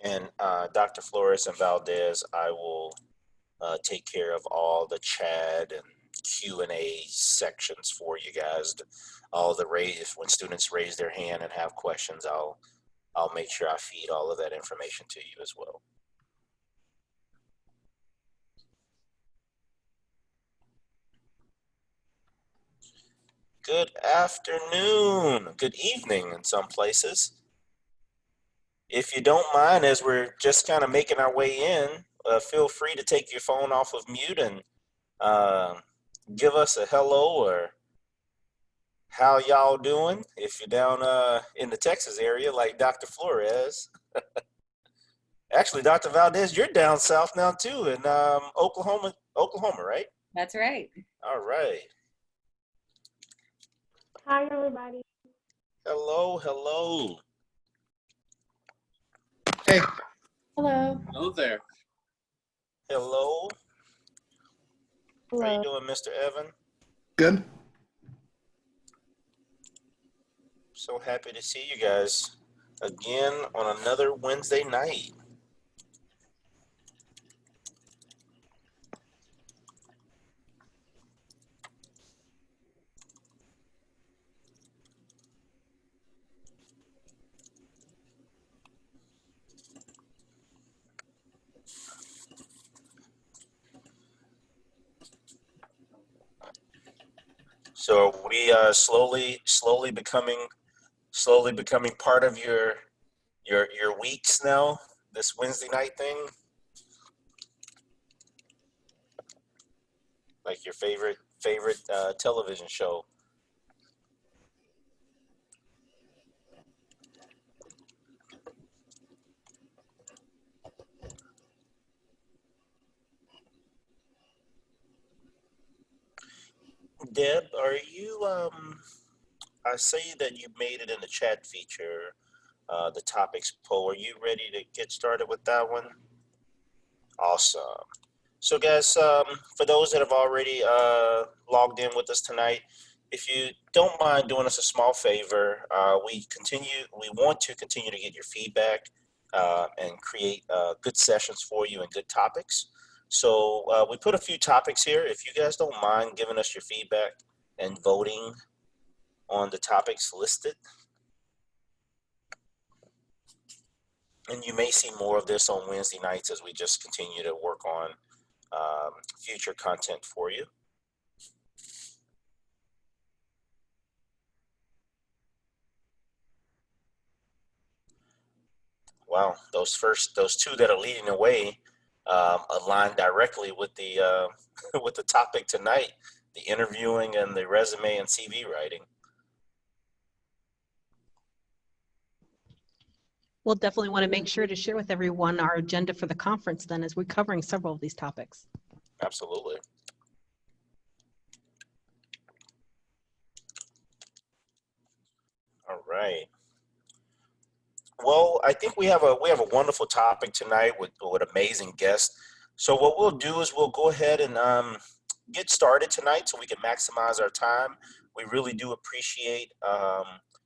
And Dr. Flores and Valdez, I will take care of all the chat and Q&A sections for you guys. All the when students raise their hand and have questions, I'll make sure I feed all of that information to you as well. Good afternoon, good evening in some places. If you don't mind, as we're just kind of making our way in, feel free to take your phone off of mute and give us a hello or how y'all doing. If you're down in the Texas area like Dr. Flores. Actually, Dr. Valdez, you're down south now too in Oklahoma, right? That's right. All right. Hi, everybody. Hello, hello. Hey. Hello. Hello there. Hello. Hello. How you doing, Mr. Evan? Good. So happy to see you guys again on another Wednesday night. So are we slowly becoming part of your weeks now, this Wednesday night thing? Like your favorite television show? Deb, are you I see that you made it in the chat feature, the topics poll. Are you ready to get started with that one? Awesome. So guys, for those that have already logged in with us tonight, if you don't mind doing us a small favor, we want to continue to get your feedback and create good sessions for you and good topics. So we put a few topics here. If you guys don't mind giving us your feedback and voting on the topics listed. And you may see more of this on Wednesday nights as we just continue to work on future content for you. Wow, those two that are leading the way align directly with the with the topic tonight, the interviewing and the resume and CV writing. We'll definitely want to make sure to share with everyone our agenda for the conference then, as we're covering several of these topics. Absolutely. All right. Well, I think we have a wonderful topic tonight with amazing guests. So what we'll do is we'll go ahead and get started tonight so we can maximize our time. We really do appreciate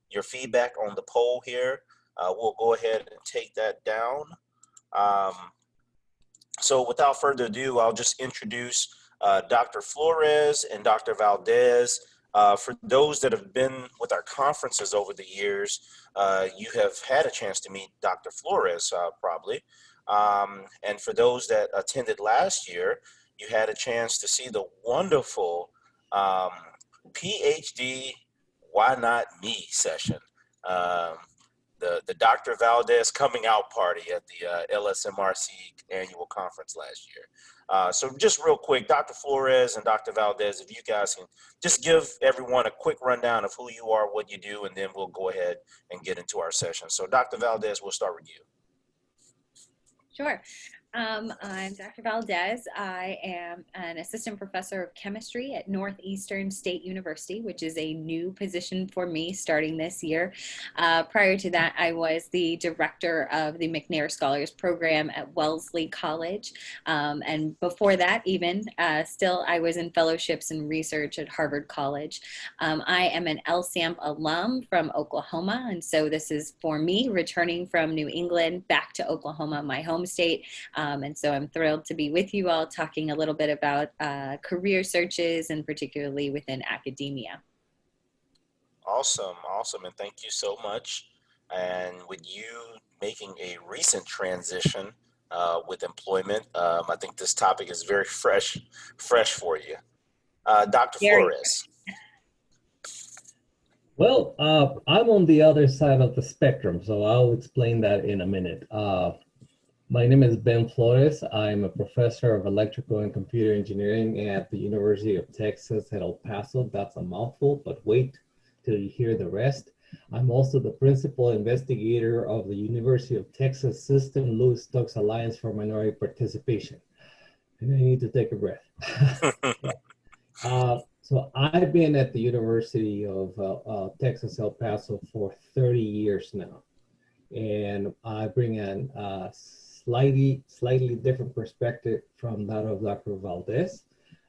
your feedback on the poll here. We'll go ahead and take that down. So without further ado, I'll just introduce Dr. Flores and Dr. Valdez. For those that have been with our conferences over the years, you have had a chance to meet Dr. Flores probably. And for those that attended last year, you had a chance to see the wonderful PhD Why Not Me session. The Dr. Valdez coming out party at the LSMRC annual conference last year. So just real quick, Dr. Flores and Dr. Valdez, if you guys can just give everyone a quick rundown of who you are, what you do, and then we'll go ahead and get into our session. So Dr. Valdez, we'll start with you. Sure. I'm Dr. Valdez. I am an assistant professor of chemistry at Northeastern State University, which is a new position for me starting this year. Prior to that, I was the director of the McNairs Program at Wellesley College. And before that, even still, I was in fellowships and research at Harvard College. I am an LSAMP alum from Oklahoma. And so this is for me returning from New England back to Oklahoma, my home state. And so I'm thrilled to be with you all talking a little bit about career searches and particularly within academia. Awesome, awesome, and thank you so much. And with you making a recent transition with employment, I think this topic is very fresh for you. Dr. Very Flores. Well, I'm on the other side of the spectrum, so I'll explain that in a minute. My name is Ben Flores. I'm a professor of electrical and computer engineering at the University of Texas at El Paso. That's a mouthful, but wait till you hear the rest. I'm also the principal investigator of the University of Texas System Lewis Stokes Alliance for Minority Participation. And I need to take a breath. So I've been at the University of Texas El Paso for 30 years now. And I bring in slightly different perspective from that of Dr. Valdez.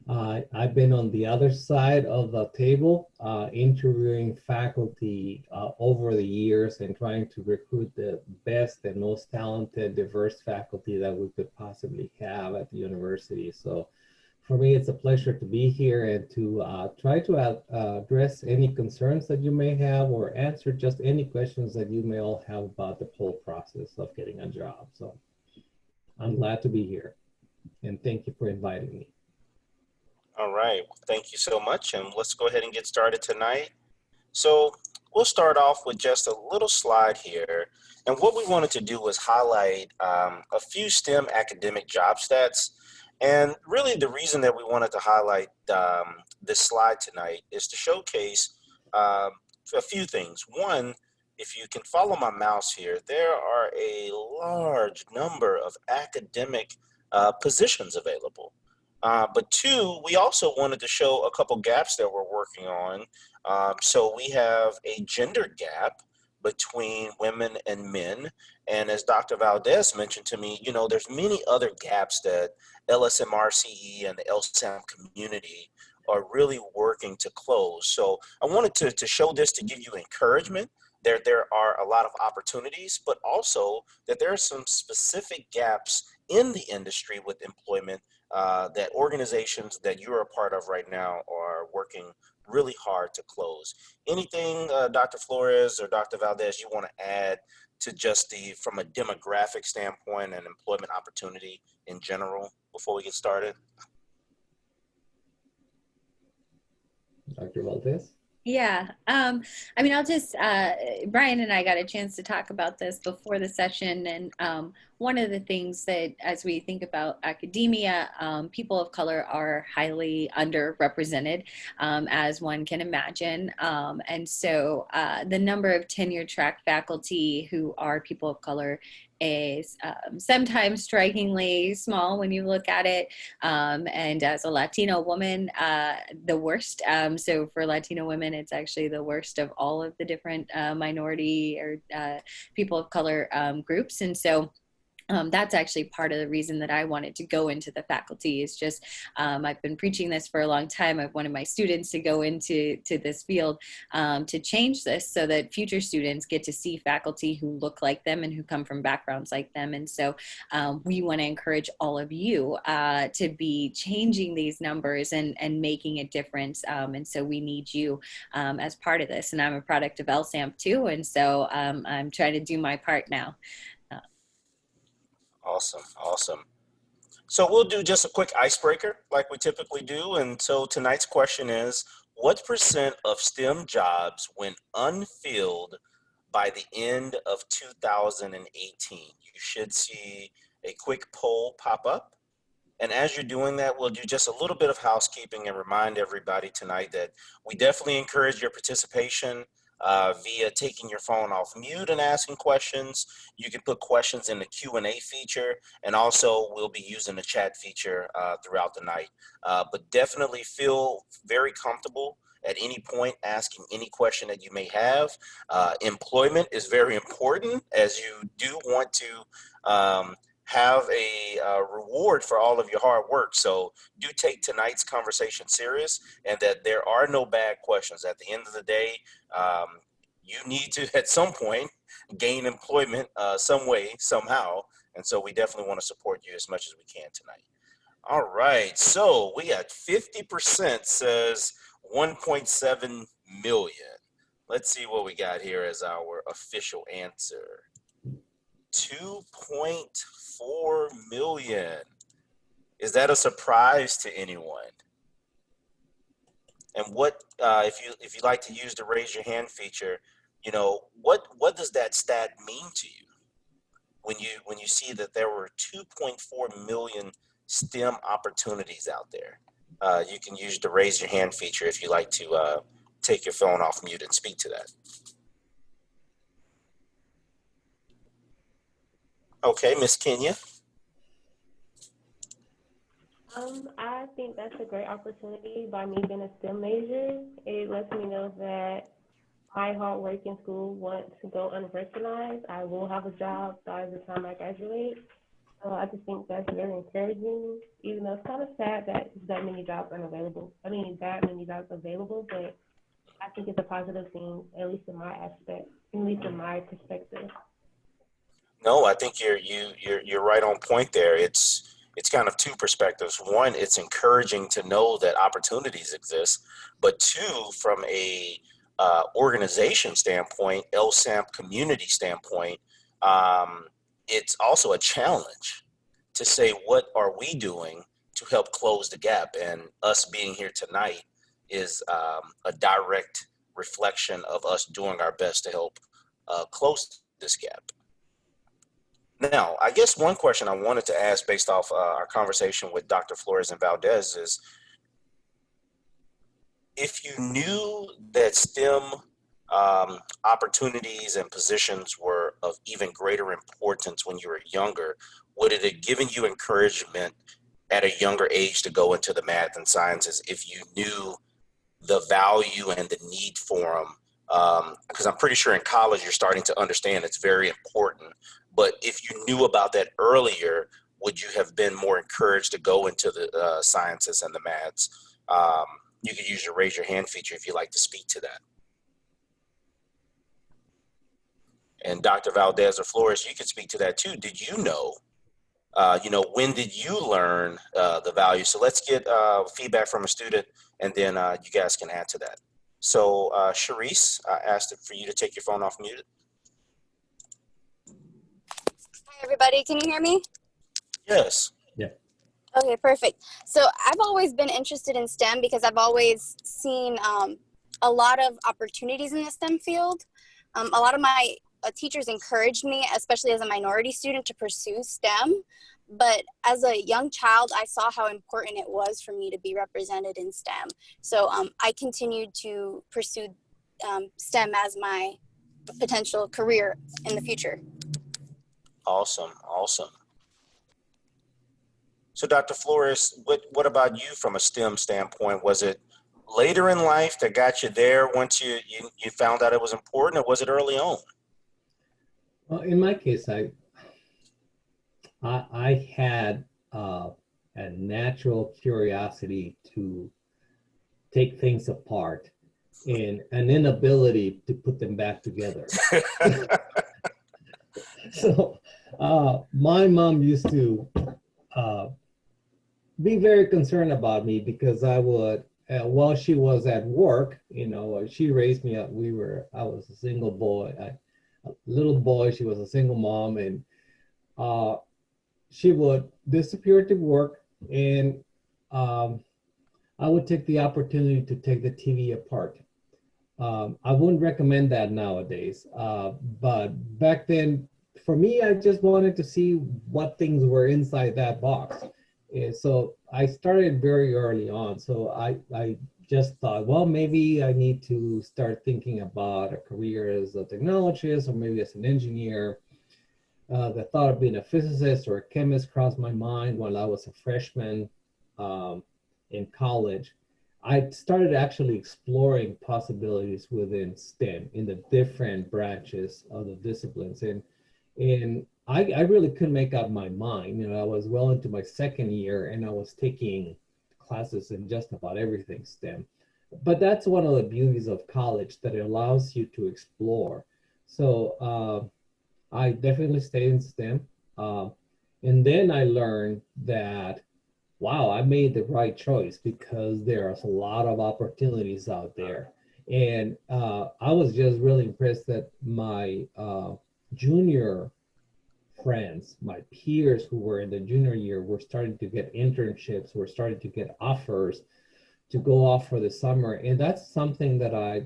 I've been on the other side of the table, interviewing faculty over the years and trying to recruit the best and most talented, diverse faculty that we could possibly have at the university. So for me, it's a pleasure to be here and to try to address any concerns that you may have or answer just any questions that you may all have about the whole process of getting a job. So I'm glad to be here, and thank you for inviting me. All right, well, thank you so much, and let's go ahead and get started tonight. So we'll start off with just a little slide here, and what we wanted to do was highlight a few STEM academic job stats. And really the reason that we wanted to highlight this slide tonight is to showcase a few things. One, if you can follow my mouse here, there are a large number of academic positions available. But two, we also wanted to show a couple gaps that we're working on. So we have a gender gap between women and men. And as Dr. Valdez mentioned to me, you know, there's many other gaps that LSMRCE and the LSAMP community are really working to close. So I wanted to show this to give you encouragement. There are a lot of opportunities, but also that there are some specific gaps in the industry with employment that organizations that you're a part of right now are working really hard to close. Anything, Dr. Flores or Dr. Valdez, you want to add to just from a demographic standpoint and employment opportunity in general before we get started? Dr. Valdez? Yeah, I mean, I'll just, Brian and I got a chance to talk about this before the session. And one of the things that as we think about academia, people of color are highly underrepresented, as one can imagine. And so the number of tenure track faculty who are people of color is sometimes strikingly small when you look at it. And as a Latino woman, the worst. So for Latino women, it's actually the worst of all of the different minority or people of color groups. And so that's actually part of the reason that I wanted to go into the faculty is just, I've been preaching this for a long time. I've wanted my students to go into this field to change this so that future students get to see faculty who look like them and who come from backgrounds like them. And so we want to encourage all of you to be changing these numbers and making a difference. And so we need you as part of this. And I'm a product of LSAMP too. And so I'm trying to do my part now. Awesome, awesome. So we'll do just a quick icebreaker like we typically do. And so tonight's question is, what percent of STEM jobs went unfilled by the end of 2018? You should see a quick poll pop up. And as you're doing that, we'll do just a little bit of housekeeping and remind everybody tonight that we definitely encourage your participation. via taking your phone off mute and asking questions. You can put questions in the Q&A feature, and also we'll be using the chat feature throughout the night. But definitely feel very comfortable at any point asking any question that you may have. Employment is very important, as you do want to have a reward for all of your hard work. So do take tonight's conversation serious, and that there are no bad questions. At the end of the day, you need to, at some point, gain employment some way, somehow. And so we definitely want to support you as much as we can tonight. All right, so we got 50% says 1.7 million. Let's see what we got here as our official answer. 2.4 million. Is that a surprise to anyone? And what, if you like to use the raise your hand feature, you know, what does that stat mean to you when you see that there were 2.4 million STEM opportunities out there? You can use the raise your hand feature if you like to take your phone off mute and speak to that. Okay, Miss Kenya. I think that's a great opportunity by me being a STEM major. It lets me know that my hard work in school won't go unrecognized. I will have a job by the time I graduate. I just think that's very encouraging, even though it's kind of sad that that many jobs aren't available. I mean, that many jobs available, but I think it's a positive thing, at least in my aspect, at least in my perspective. No, I think you're right on point there. It's kind of two perspectives. One, it's encouraging to know that opportunities exist, but two, from a organization standpoint, LSAMP community standpoint, it's also a challenge to say, what are we doing to help close the gap? And us being here tonight is a direct reflection of us doing our best to help close this gap. Now, I guess one question I wanted to ask based off our conversation with Dr. Flores and Valdez is, if you knew that STEM opportunities and positions were of even greater importance when you were younger, would it have given you encouragement at a younger age to go into the math and sciences if you knew the value and the need for them? Because I'm pretty sure in college you're starting to understand it's very important. But if you knew about that earlier, would you have been more encouraged to go into the sciences and the maths? You could use your raise your hand feature if you'd like to speak to that. And Dr. Valdez or Flores, you could speak to that too. Did you know, when did you learn the value? So let's get feedback from a student, and then you guys can add to that. So Sharice, I asked for you to take your phone off mute. Hi, everybody. Can you hear me? Yes. Yeah. Okay, perfect. So I've always been interested in STEM because I've always seen a lot of opportunities in the STEM field. A lot of my teachers encouraged me, especially as a minority student, to pursue STEM. But as a young child, I saw how important it was for me to be represented in STEM. So I continued to pursue STEM as my potential career in the future. Awesome, awesome. So Dr. Flores, what about you from a STEM standpoint? Was it later in life that got you there once you found out it was important, or was it early on? Well, in my case, I had a natural curiosity to take things apart and an inability to put them back together. So my mom used to be very concerned about me because I would, while she was at work, she raised me up. I was a single boy, a little boy. She was a single mom, and she would disappear to work, and I would take the opportunity to take the TV apart. I wouldn't recommend that nowadays, but back then, for me, I just wanted to see what things were inside that box. And so I started very early on. So I just thought, well, maybe I need to start thinking about a career as a technologist or maybe as an engineer. The thought of being a physicist or a chemist crossed my mind while I was a freshman in college. I started actually exploring possibilities within STEM in the different branches of the disciplines. And I really couldn't make up my mind. You know, I was well into my second year and I was taking classes in just about everything STEM. But that's one of the beauties of college, that it allows you to explore. So I definitely stayed in STEM. And then I learned that, wow, I made the right choice because there's a lot of opportunities out there. And I was just really impressed that my junior friends, my peers who were in the junior year, were starting to get internships, were starting to get offers to go off for the summer. And that's something that I,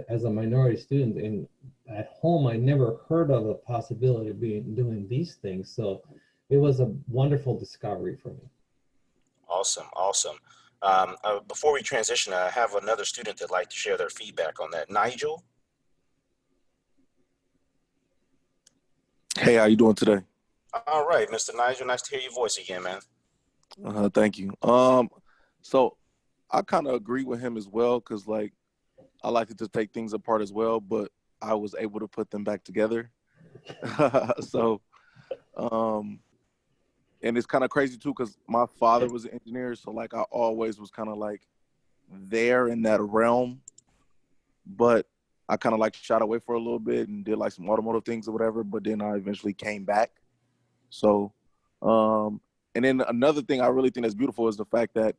as a minority student in at home, I never heard of the possibility of doing these things. So it was a wonderful discovery for me. Awesome, awesome. Before we transition, I have another student that'd like to share their feedback on that. Nigel? Hey, how you doing today? All right, Mr. Nigel, nice to hear your voice again, man. Thank you. So I kind of agree with him as well, because like I like to just take things apart as well, but I was able to put them back together. So, and it's kind of crazy too, because my father was an engineer, so like I always was kind of like there in that realm, but I kind of like shot away for a little bit and did like some automotive things or whatever, but then I eventually came back. So, and then another thing I really think that's beautiful is the fact that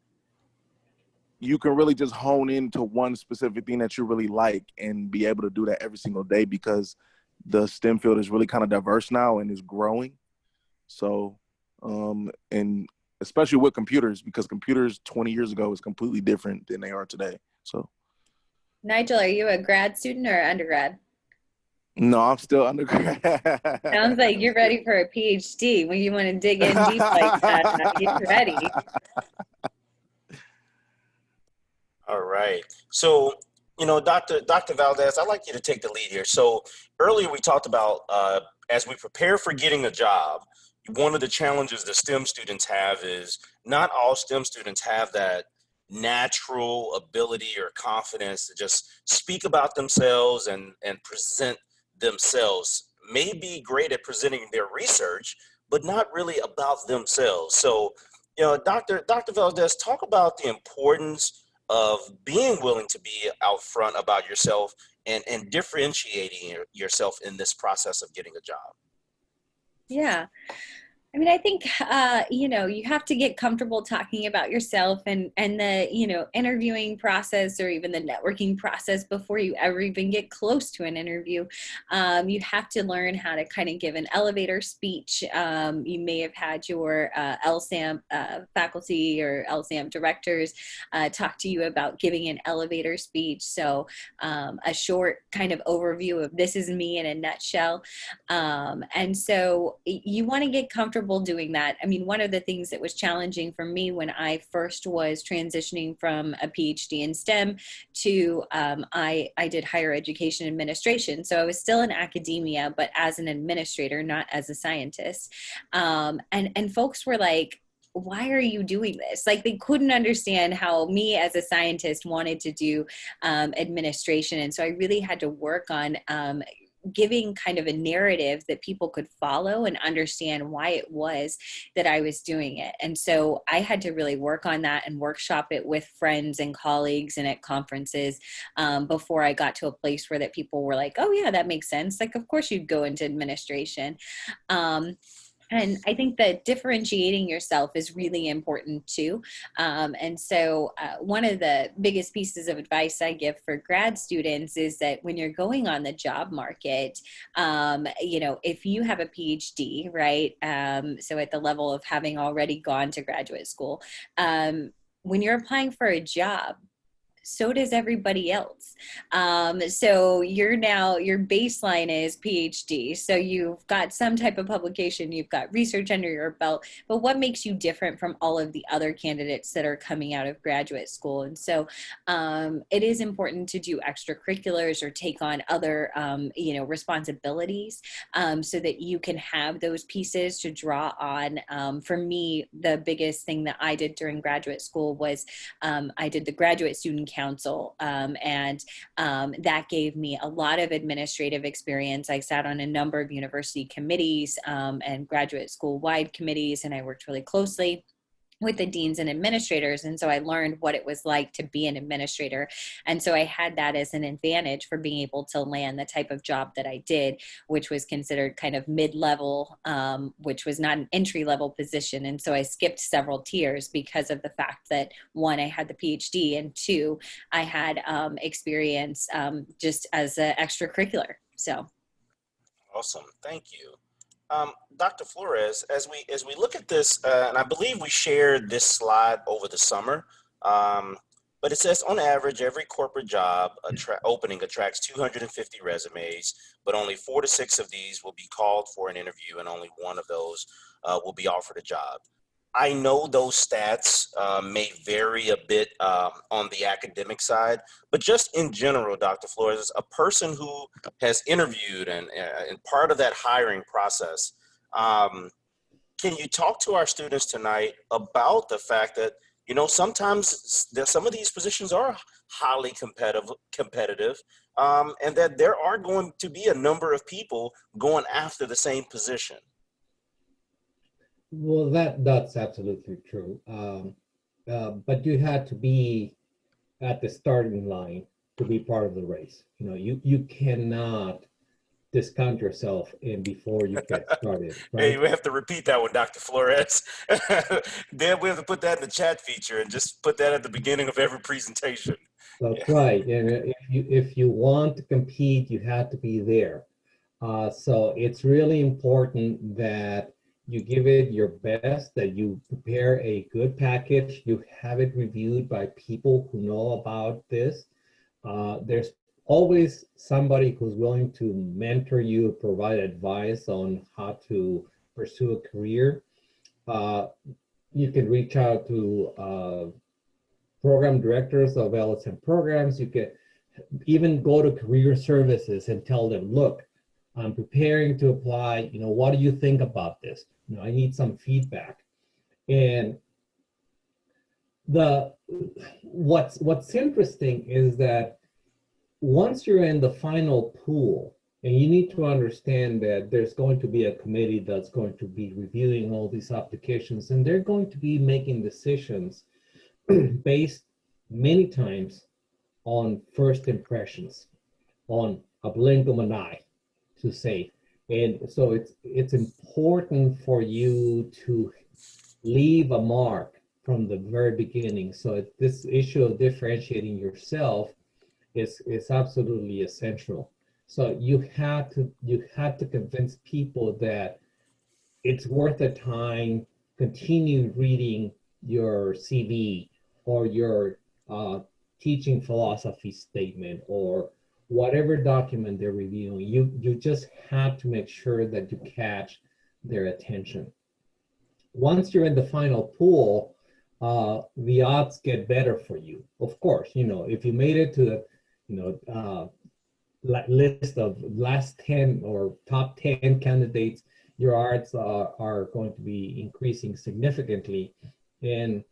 you can really just hone into one specific thing that you really like and be able to do that every single day, because the STEM field is really kind of diverse now and is growing. So, and especially with computers, because computers 20 years ago is completely different than they are today. So. Nigel, are you a grad student or undergrad? No, I'm still undergrad. Sounds like you're ready for a PhD. When you want to dig in deep like that, you're ready. All right. So, you know, Dr. Valdez, I'd like you to take the lead here. So earlier we talked about as we prepare for getting a job, one of the challenges that STEM students have is not all STEM students have that natural ability or confidence to just speak about themselves and present themselves. May be great at presenting their research, but not really about themselves. So, you know, Dr. Valdez, talk about the importance of being willing to be out front about yourself and differentiating yourself in this process of getting a job. Yeah. I mean, I think, you know, you have to get comfortable talking about yourself and the, you know, interviewing process or even the networking process before you ever even get close to an interview. You have to learn how to kind of give an elevator speech. You may have had your LSAMP faculty or LSAMP directors talk to you about giving an elevator speech. So a short kind of overview of this is me in a nutshell. And so you want to get comfortable doing that. I mean, one of the things that was challenging for me when I first was transitioning from a PhD in STEM to I did higher education administration. So I was still in academia, but as an administrator, not as a scientist. And folks were like, why are you doing this? Like, they couldn't understand how me as a scientist wanted to do administration. And so I really had to work on giving kind of a narrative that people could follow and understand why it was that I was doing it. And so I had to really work on that and workshop it with friends and colleagues and at conferences before I got to a place where that people were like, oh yeah, that makes sense. Like, of course you'd go into administration. And I think that differentiating yourself is really important too. And so one of the biggest pieces of advice I give for grad students is that when you're going on the job market, you know, if you have a PhD, right? So at the level of having already gone to graduate school, when you're applying for a job, so does everybody else. So your baseline is PhD. So you've got some type of publication, you've got research under your belt, but what makes you different from all of the other candidates that are coming out of graduate school? And so it is important to do extracurriculars or take on other, responsibilities so that you can have those pieces to draw on. For me, the biggest thing that I did during graduate school was I did the Graduate Student Council, and that gave me a lot of administrative experience. I sat on a number of university committees and graduate school-wide committees, and I worked really closely with the deans and administrators. And so I learned what it was like to be an administrator. And so I had that as an advantage for being able to land the type of job that I did, which was considered kind of mid-level, which was not an entry-level position. And so I skipped several tiers because of the fact that, one, I had the PhD, and two, I had experience just as an extracurricular. So. Awesome. Thank you. Dr. Flores, as we look at this, and I believe we shared this slide over the summer, but it says on average, every corporate job opening attracts 250 resumes, but only 4 to 6 of these will be called for an interview, and only 1 of those will be offered a job. I know those stats may vary a bit on the academic side, but just in general, Dr. Flores, a person who has interviewed and part of that hiring process, can you talk to our students tonight about the fact that, sometimes some of these positions are highly competitive, and that there are going to be a number of people going after the same position? Well, that's absolutely true. But you had to be at the starting line to be part of the race. You cannot discount yourself in before you get started. Right? Hey, we have to repeat that one, Dr. Flores. Then we have to put that in the chat feature and just put that at the beginning of every presentation. That's right. And if you want to compete, you have to be there. So it's really important that you give it your best, that you prepare a good package, you have it reviewed by people who know about this. There's always somebody who's willing to mentor you, provide advice on how to pursue a career. You can reach out to program directors of LSAMP programs. You can even go to career services and tell them, look, I'm preparing to apply. What do you think about this? I need some feedback. And what's interesting is that once you're in the final pool, and you need to understand that there's going to be a committee that's going to be reviewing all these applications, and they're going to be making decisions based many times on first impressions, on a blink of an eye, to say. And so it's important for you to leave a mark from the very beginning. So this issue of differentiating yourself is absolutely essential. So you have to convince people that it's worth the time. Continue reading your CV or your teaching philosophy statement or whatever document they're reviewing. You just have to make sure that you catch their attention. Once you're in the final pool, the odds get better for you. Of course, if you made it to the list of last 10 or top 10 candidates, your odds are going to be increasing significantly. And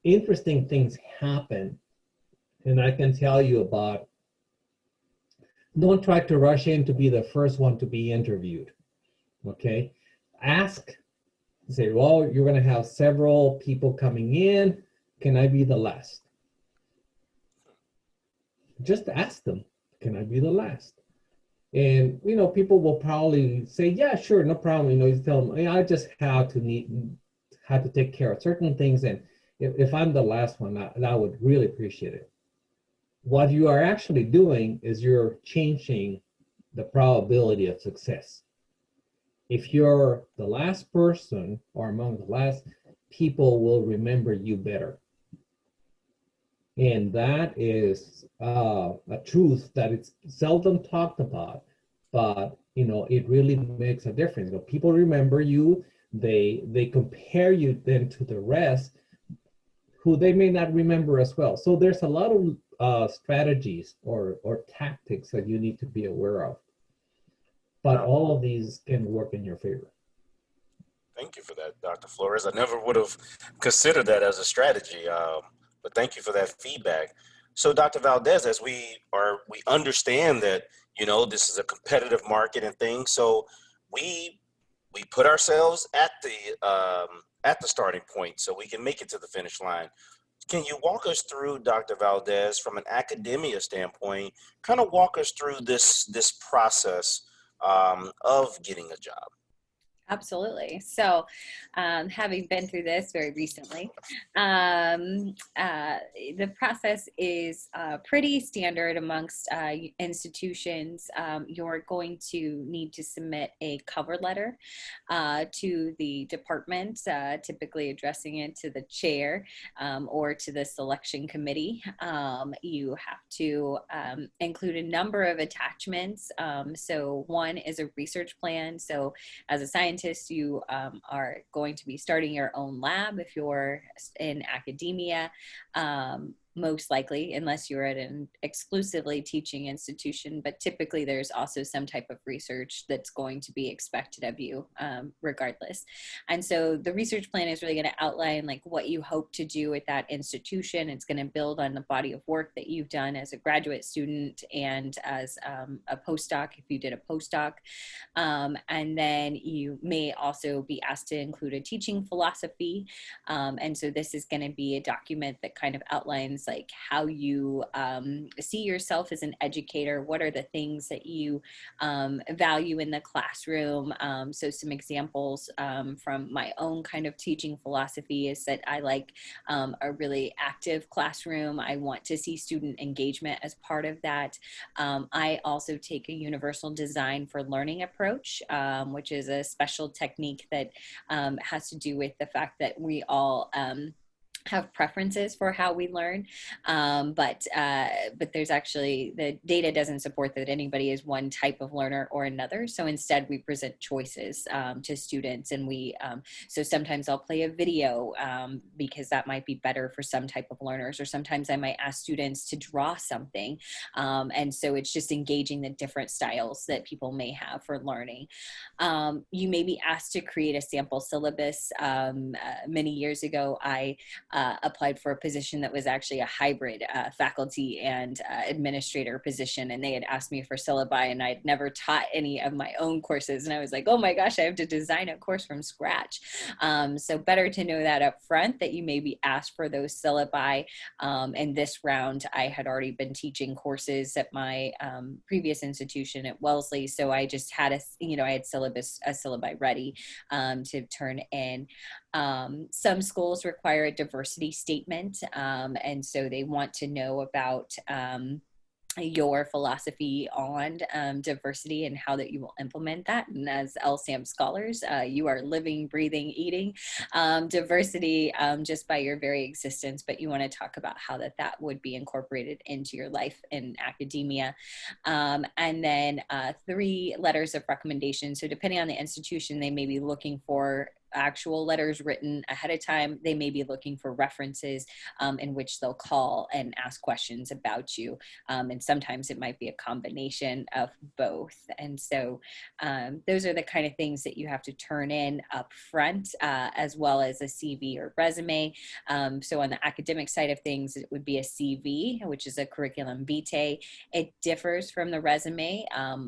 interesting things happen, and I can tell you about. Don't try to rush in to be the first one to be interviewed, okay? Ask, say, well, you're gonna have several people coming in. Can I be the last? Just ask them, can I be the last? And, people will probably say, yeah, sure, no problem. You tell them, I just have to take care of certain things. And if I'm the last one, I would really appreciate it. What you are actually doing is you're changing the probability of success. If you're the last person or among the last, people will remember you better. And that is a truth that it's seldom talked about, but it really makes a difference. People remember you, they compare you then to the rest, who they may not remember as well. So there's a lot of strategies or tactics that you need to be aware of. But all of these can work in your favor. Thank you for that, Dr. Flores. I never would have considered that as a strategy, but thank you for that feedback. So, Dr. Valdez, as we understand that this is a competitive market and things, so we put ourselves at the starting point so we can make it to the finish line. Can you walk us through, Dr. Valdez, from an academia standpoint, kind of walk us through this process of getting a job? Absolutely. So, having been through this very recently, the process is pretty standard amongst institutions. You're going to need to submit a cover letter to the department, typically addressing it to the chair or to the selection committee. You have to include a number of attachments. So one is a research plan. So as a scientist, you are going to be starting your own lab if you're in academia. Most likely, unless you're at an exclusively teaching institution, but typically there's also some type of research that's going to be expected of you regardless. And so the research plan is really going to outline like what you hope to do at that institution. It's going to build on the body of work that you've done as a graduate student and as a postdoc, if you did a postdoc. And then you may also be asked to include a teaching philosophy. And so this is going to be a document that kind of outlines like how you see yourself as an educator. What are the things that you value in the classroom? So some examples from my own kind of teaching philosophy is that I like a really active classroom. I want to see student engagement as part of that. I also take a universal design for learning approach, which is a special technique that has to do with the fact that we all have preferences for how we learn, but there's actually, the data doesn't support that anybody is one type of learner or another. So instead we present choices to students, and so sometimes I'll play a video because that might be better for some type of learners, or sometimes I might ask students to draw something. And so it's just engaging the different styles that people may have for learning. You may be asked to create a sample syllabus. Many years ago, I applied for a position that was actually a hybrid faculty and administrator position, and they had asked me for syllabi, and I'd never taught any of my own courses, and I was like, oh my gosh, I have to design a course from scratch. So better to know that up front, that you may be asked for those syllabi. And this round I had already been teaching courses at my previous institution at Wellesley, so I just had I had a syllabi ready to turn in. Some schools require a diversity statement, and so they want to know about your philosophy on diversity and how that you will implement that. And as LSAMP scholars, you are living, breathing, eating diversity just by your very existence, but you want to talk about how that would be incorporated into your life in academia. And then 3 letters of recommendation. So depending on the institution, they may be looking for actual letters written ahead of time. They may be looking for references in which they'll call and ask questions about you. And sometimes it might be a combination of both. And so those are the kind of things that you have to turn in up front, as well as a CV or resume. So on the academic side of things, it would be a CV, which is a curriculum vitae. It differs from the resume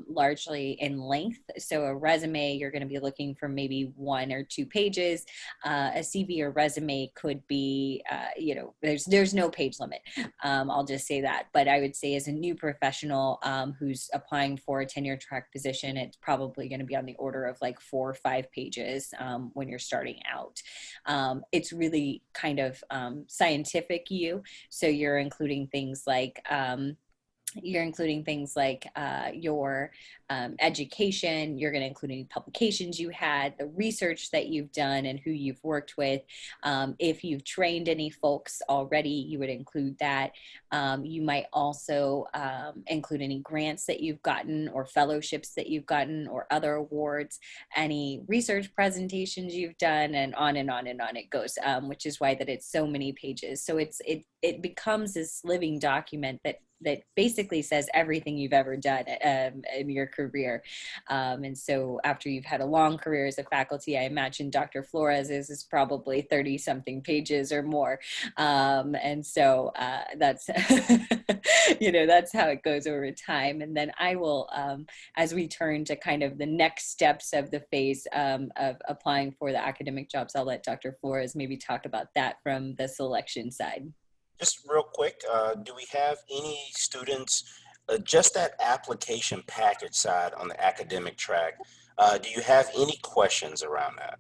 largely in length. So a resume, you're going to be looking for maybe 1 or 2 pages. A CV or resume could be, there's no page limit. I'll just say that. But I would say as a new professional who's applying for a tenure track position, it's probably going to be on the order of like 4 or 5 pages when you're starting out. It's really kind of scientific. So you're including things like you're including things like your education. You're going to include any publications you had, the research that you've done, and who you've worked with. If you've trained any folks already, you would include that. You might also include any grants that you've gotten or fellowships that you've gotten or other awards, any research presentations you've done, and on and on and on it goes, which is why that it's so many pages. So it becomes this living document that basically says everything you've ever done in your career. And so after you've had a long career as a faculty, I imagine Dr. Flores is probably 30 something pages or more. And so that's, that's how it goes over time. And then I will, as we turn to kind of the next steps of the phase of applying for the academic jobs, I'll let Dr. Flores maybe talk about that from the selection side. Just real quick, do we have any students, just that application package side on the academic track, do you have any questions around that?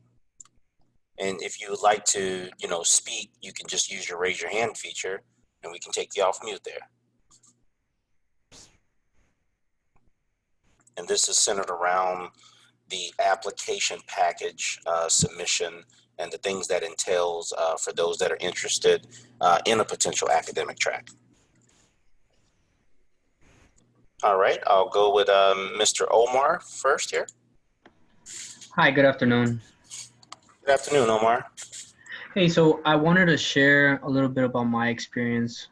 And if you would like to, speak, you can just use your raise your hand feature and we can take you off mute there. And this is centered around the application package submission and the things that entails for those that are interested in a potential academic track. All right, I'll go with Mr. Omar first here. Hi, good afternoon. Good afternoon, Omar. Hey, so I wanted to share a little bit about my experience.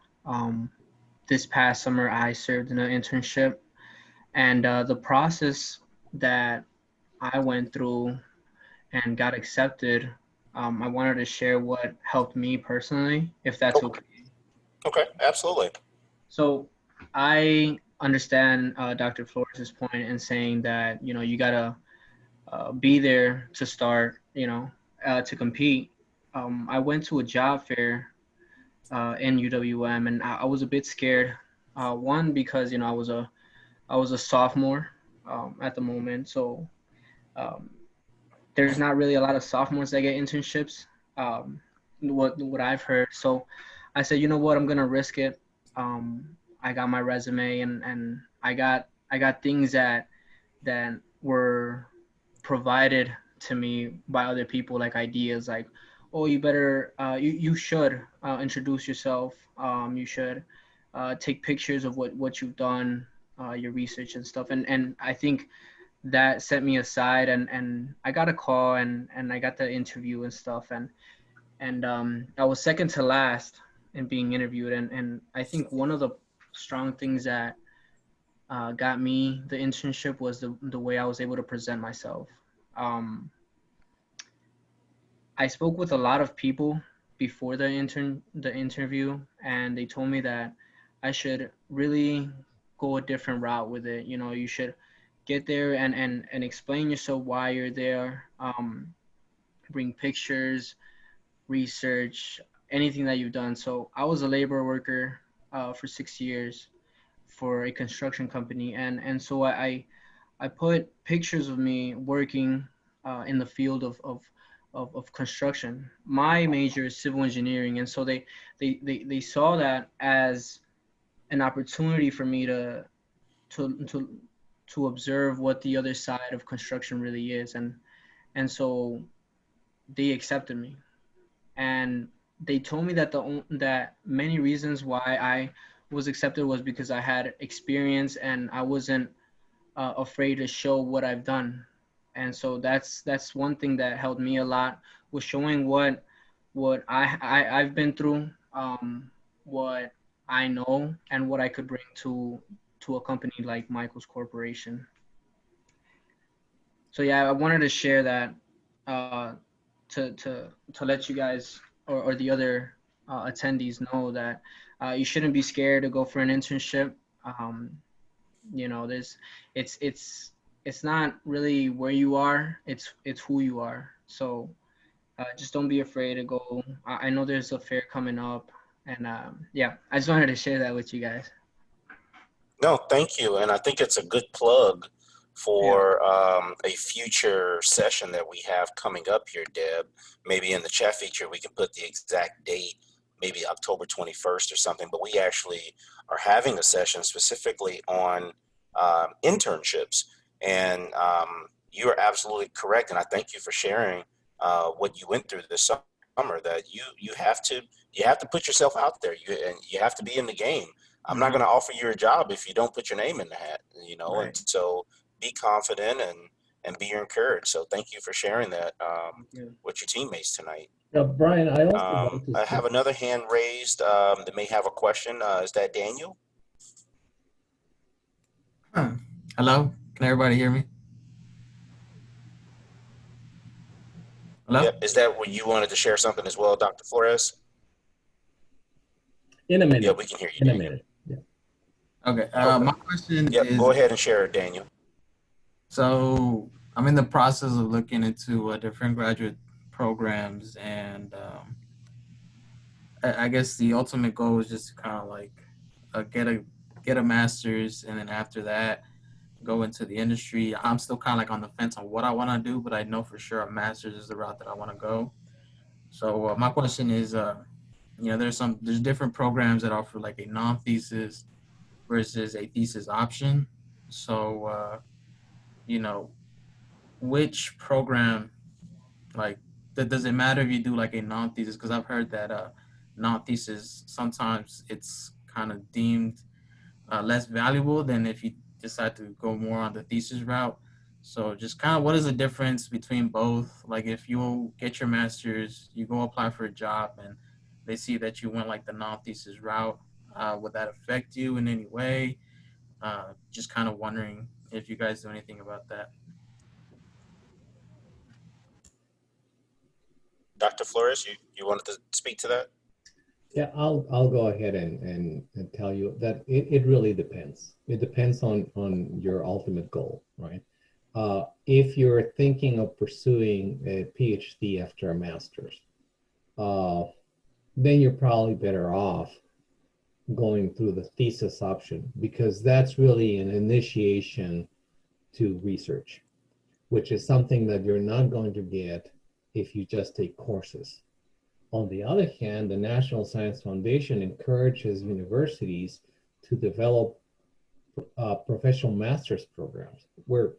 This past summer, I served in an internship, and the process that I went through and got accepted, I wanted to share what helped me personally, if that's okay. Okay, absolutely. So I understand Dr. Flores' point in saying that, you gotta be there to start, to compete. I went to a job fair in UWM, and I was a bit scared. One, because, I was a sophomore at the moment, so there's not really a lot of sophomores that get internships, what I've heard. So I said, you know what, I'm gonna risk it. I got my resume and I got things that were provided to me by other people, like ideas like, oh, you better, you should introduce yourself. You should take pictures of what you've done, your research and stuff. And I think that set me aside, and I got a call and I got the interview and stuff. And I was second to last in being interviewed. And I think one of the strong things that got me the internship was the way I was able to present myself. I spoke with a lot of people before the interview, and they told me that I should really go a different route with it. You should get there and explain yourself why you're there. Bring pictures, research, anything that you've done. So I was a labor worker for 6 years for a construction company, and so I put pictures of me working in the field of construction. My major is civil engineering, and so they saw that as an opportunity for me to observe what the other side of construction really is, and so they accepted me. And they told me that many reasons why I was accepted was because I had experience and I wasn't afraid to show what I've done. And so that's one thing that helped me a lot, was showing what I've been through, what I know, and what I could bring to a company like Michael's Corporation. So yeah, I wanted to share that to let you guys or the other attendees know that you shouldn't be scared to go for an internship. It's not really where you are, it's who you are. So just don't be afraid to go. I know there's a fair coming up, and yeah, I just wanted to share that with you guys. No, thank you. And I think it's a good plug for a future session that we have coming up here, Deb. Maybe in the chat feature, we can put the exact date maybe October 21st or something, but we actually are having a session specifically on internships. And you are absolutely correct. And I thank you for sharing what you went through this summer, that you have to put yourself out there. And you have to be in the game. I'm not going to offer you a job if you don't put your name in the hat, you know. Right. And so be confident and be encouraged. So thank you for sharing that with your teammates tonight. Brian, I also want to I have another hand raised that may have a question. Is that Daniel? Hello, can everybody hear me? Hello? Yep. Is that what you wanted to share something as well, Dr. Flores? in a minute. Yeah, we can hear you. In a Daniel. minute. Yeah. Okay, my question Yep, is, go ahead and share it, Daniel. so I'm in the process of looking into different graduate programs, and I guess the ultimate goal is just to kind of like get a master's, and then after that, go into the industry. I'm still kind of like on the fence on what I want to do, but I know for sure a master's is the route that I want to go. So my question is, you know, there's different programs that offer like a non-thesis versus a thesis option. So, you know, which program, like, does it matter if you do like a non-thesis? Because I've heard that non-thesis, sometimes it's kind of deemed less valuable than if you decide to go more on the thesis route. So just kind of what is the difference between both? Like if you get your master's, you go apply for a job and they see that you went like the non-thesis route, would that affect you in any way? Just kind of wondering if you guys do anything about that. Dr. Flores, you wanted to speak to that? Yeah, I'll go ahead and tell you that it really depends. It depends on your ultimate goal, right? If you're thinking of pursuing a PhD after a master's, then you're probably better off going through the thesis option, because that's really an initiation to research, which is something that you're not going to get if you just take courses. On the other hand, the National Science Foundation encourages universities to develop professional master's programs where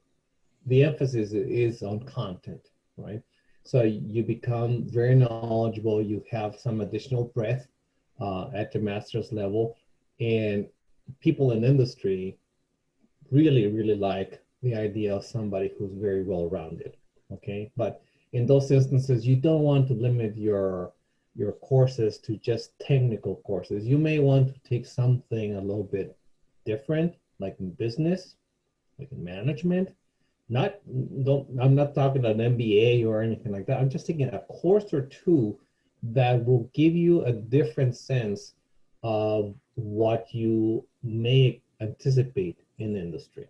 the emphasis is on content, right? So you become very knowledgeable, you have some additional breadth at the master's level, and people in industry really, really like the idea of somebody who's very well-rounded, okay? But in those instances, you don't want to limit your courses to just technical courses. You may want to take something a little bit different, like in business, like in management. I'm not talking about an MBA or anything like that. I'm just taking a course or two that will give you a different sense of what you may anticipate in the industry.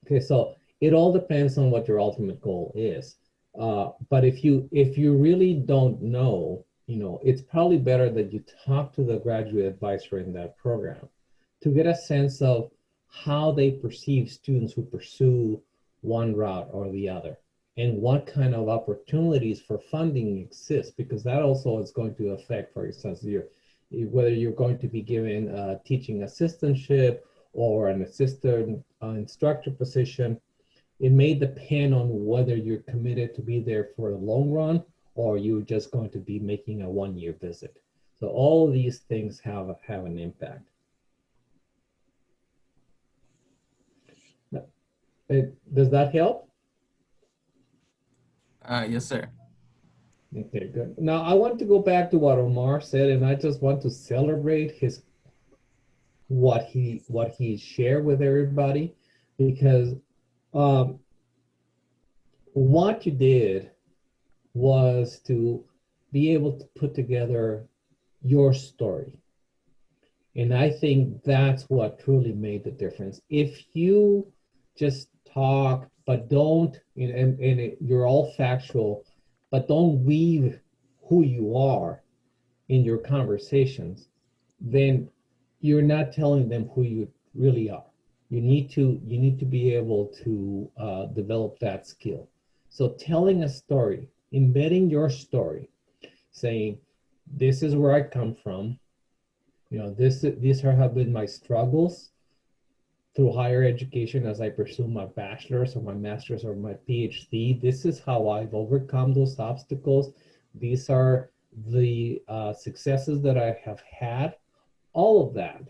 Okay, so it all depends on what your ultimate goal is. But if you really don't know, you know, it's probably better that you talk to the graduate advisor in that program to get a sense of how they perceive students who pursue one route or the other, and what kind of opportunities for funding exist, because that also is going to affect, for instance, whether you're going to be given a teaching assistantship or an assistant instructor position. It may depend on whether you're committed to be there for the long run or you're just going to be making a one-year visit. So all of these things have an impact. Does that help? Yes, sir. Okay, good. Now I want to go back to what Omar said, and I just want to celebrate what he shared with everybody, because what you did was to be able to put together your story. And I think that's what truly made the difference. If you just talk, but don't, and you're all factual, but don't weave who you are in your conversations, then you're not telling them who you really are. You need to be able to develop that skill. So telling a story, embedding your story, saying, this is where I come from. You know, these have been my struggles through higher education as I pursue my bachelor's or my master's or my PhD. This is how I've overcome those obstacles. These are the successes that I have had. All of that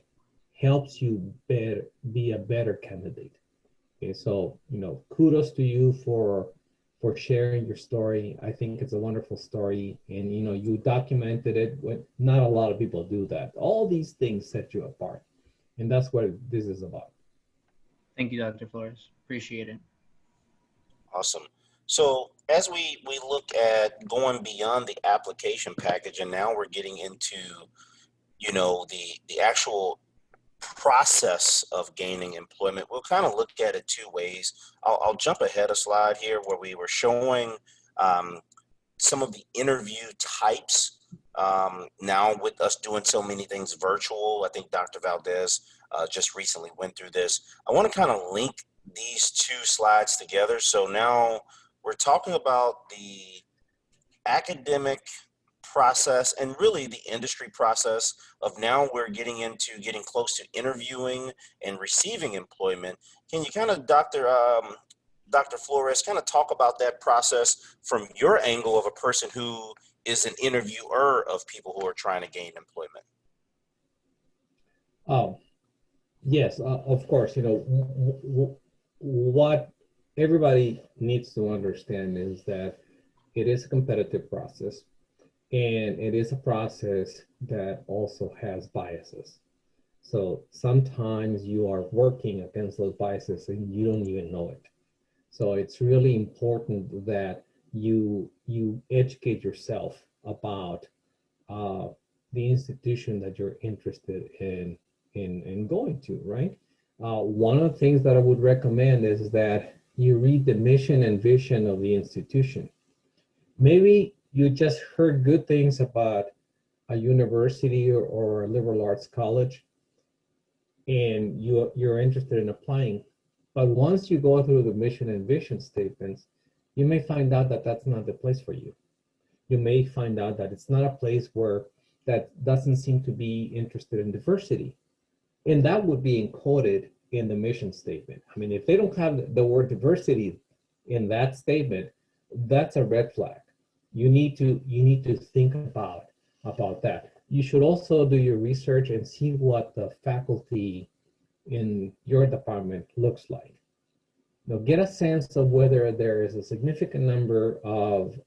helps you be a better candidate. Okay, so, you know, kudos to you for sharing your story. I think it's a wonderful story, and you know, you documented it when not a lot of people do that. All these things set you apart, and that's what this is about. Thank you, Dr. Flores. Appreciate it. Awesome. So as we look at going beyond the application package, and now we're getting into, you know, the actual process of gaining employment, we'll kind of look at it two ways. I'll jump ahead a slide here where we were showing some of the interview types. Now with us doing so many things virtual, I think Dr. Valdez just recently went through this. I want to kind of link these two slides together. So now we're talking about the academic process and really the industry process of now we're getting close to interviewing and receiving employment. Can you kind of, Dr. Flores, kind of talk about that process from your angle of a person who is an interviewer of people who are trying to gain employment? Oh, yes, of course. You know, what everybody needs to understand is that it is a competitive process. And it is a process that also has biases. So sometimes you are working against those biases and you don't even know it. So it's really important that you educate yourself about the institution that you're interested in going to, right? One of the things that I would recommend is that you read the mission and vision of the institution. Maybe you just heard good things about a university or a liberal arts college, and you're interested in applying. But once you go through the mission and vision statements, you may find out that that's not the place for you. You may find out that it's not a place that doesn't seem to be interested in diversity. And that would be encoded in the mission statement. I mean, if they don't have the word diversity in that statement, that's a red flag. You need to think about that. You should also do your research and see what the faculty in your department looks like. Now, get a sense of whether there is a significant number of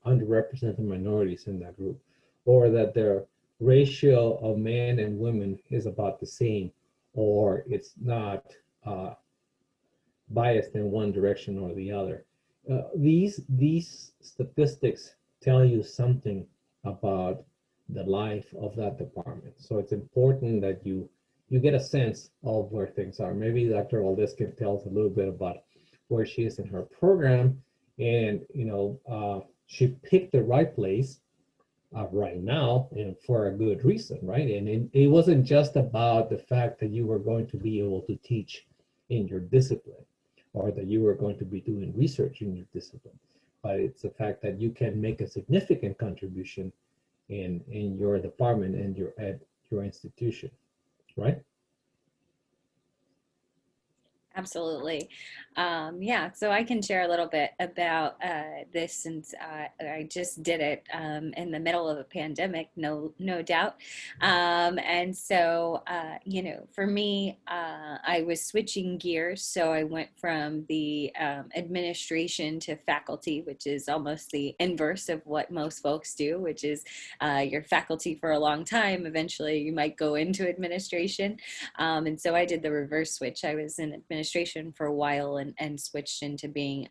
underrepresented minorities in that group, or that their ratio of men and women is about the same, or it's not biased in one direction or the other. These statistics tell you something about the life of that department. So it's important that you get a sense of where things are. Maybe Dr. Valdez can tell us a little bit about where she is in her program, and you know, she picked the right place right now, and for a good reason, right? And it wasn't just about the fact that you were going to be able to teach in your discipline, or that you are going to be doing research in your discipline, but it's the fact that you can make a significant contribution in your department and at your institution, right? Absolutely. Yeah, so I can share a little bit about this, since I just did it in the middle of a pandemic, no doubt. And so, you know, for me, I was switching gears. So I went from the administration to faculty, which is almost the inverse of what most folks do, which is you're faculty for a long time. Eventually, you might go into administration. And so I did the reverse switch. I was in administration for a while and switched into being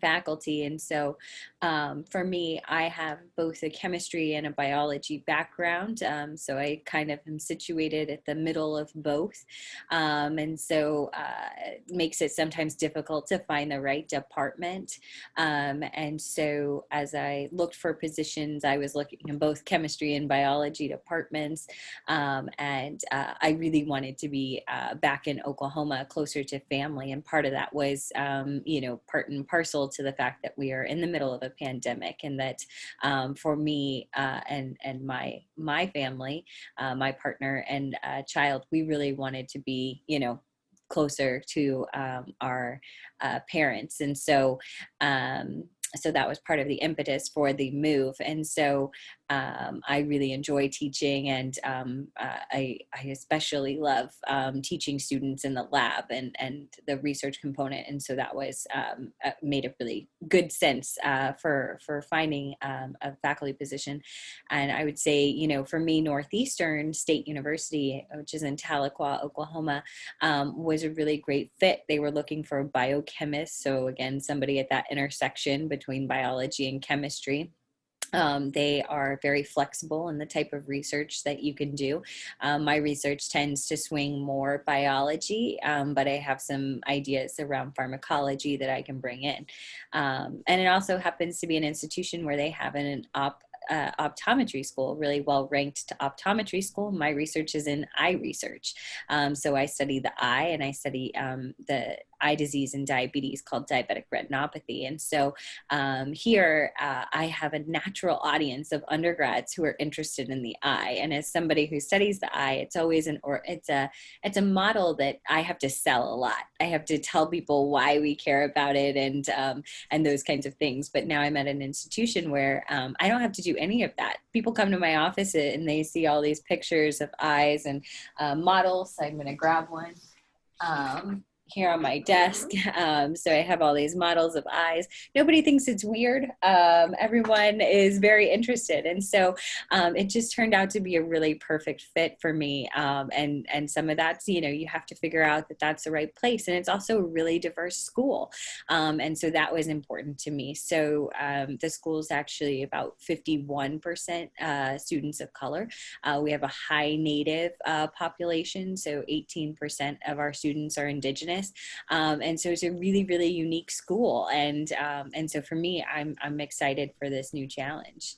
faculty. And so for me, I have both a chemistry and a biology background. So I kind of am situated at the middle of both. And so it makes it sometimes difficult to find the right department. And so as I looked for positions, I was looking in both chemistry and biology departments. And I really wanted to be back in Oklahoma, closer to family. And part of that was, you know, part and parcel to the fact that we are in the middle of a pandemic, and that for me and my family, my partner and child, we really wanted to be, you know, closer to our parents. And so so that was part of the impetus for the move. And so I really enjoy teaching, and I especially love teaching students in the lab and the research component. And so that was made a really good sense for finding a faculty position. And I would say, you know, for me, Northeastern State University, which is in Tahlequah, Oklahoma, was a really great fit. They were looking for biochemists. So again, somebody at that intersection between biology and chemistry. They are very flexible in the type of research that you can do. My research tends to swing more biology, but I have some ideas around pharmacology that I can bring in. And it also happens to be an institution where they have an optometry school, really well ranked optometry school. My research is in eye research. So I study the eye, and I study the eye disease and diabetes called diabetic retinopathy. And so here I have a natural audience of undergrads who are interested in the eye. And as somebody who studies the eye, it's always it's a model that I have to sell a lot. I have to tell people why we care about it and those kinds of things. But now I'm at an institution where I don't have to do any of that. People come to my office and they see all these pictures of eyes and models. I'm going to grab one. Here on my desk. So I have all these models of eyes. Nobody thinks it's weird. Everyone is very interested. And so it just turned out to be a really perfect fit for me. And some of that's, you know, you have to figure out that that's the right place. And it's also a really diverse school. And so that was important to me. So the school is actually about 51% students of color. We have a high Native population. So 18% of our students are Indigenous. And so it's a really, really unique school. And so for me, I'm excited for this new challenge.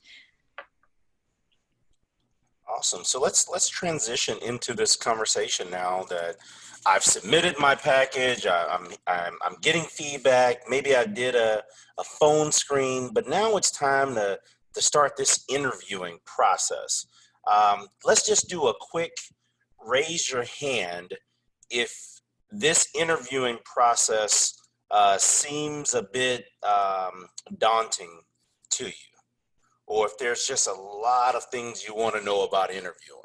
Awesome. So let's transition into this conversation now that I've submitted my package. I'm getting feedback. Maybe I did a phone screen, but now it's time to start this interviewing process. Let's just do a quick raise your hand if this interviewing process seems a bit daunting to you, or if there's just a lot of things you want to know about interviewing.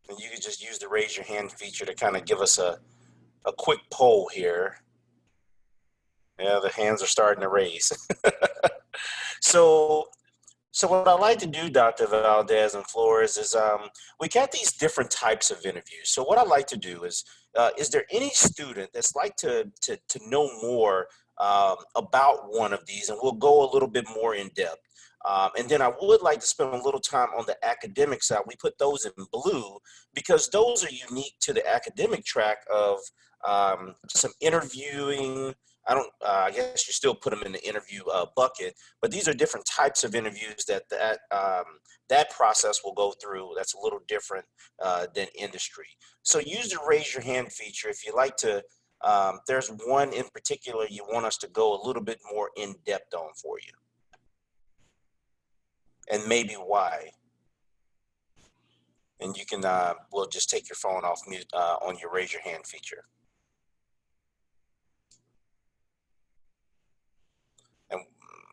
And you could just use the raise your hand feature to kind of give us a quick poll here. Yeah, the hands are starting to raise. So what I like to do, Dr. Valdez and Flores, is we got these different types of interviews. So what I like to do is there any student that's like to know more about one of these, and we'll go a little bit more in depth. And then I would like to spend a little time on the academic side. We put those in blue because those are unique to the academic track of some interviewing. I guess you still put them in the interview bucket, but these are different types of interviews that process will go through. That's a little different than industry. So use the raise your hand feature if you like to. There's one in particular you want us to go a little bit more in depth on for you, and maybe why. And you can we'll just take your phone off mute on your raise your hand feature.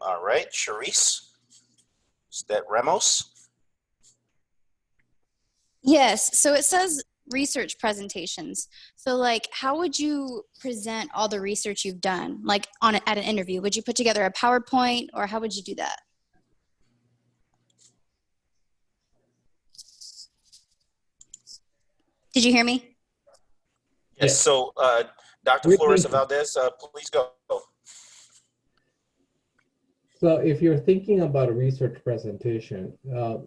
All right, Charisse, is that Ramos? Yes, so it says research presentations. So like, how would you present all the research you've done? Like at an interview, would you put together a PowerPoint, or how would you do that? Did you hear me? Yes, so Dr. Flores Valdez, please go. So if you're thinking about a research presentation,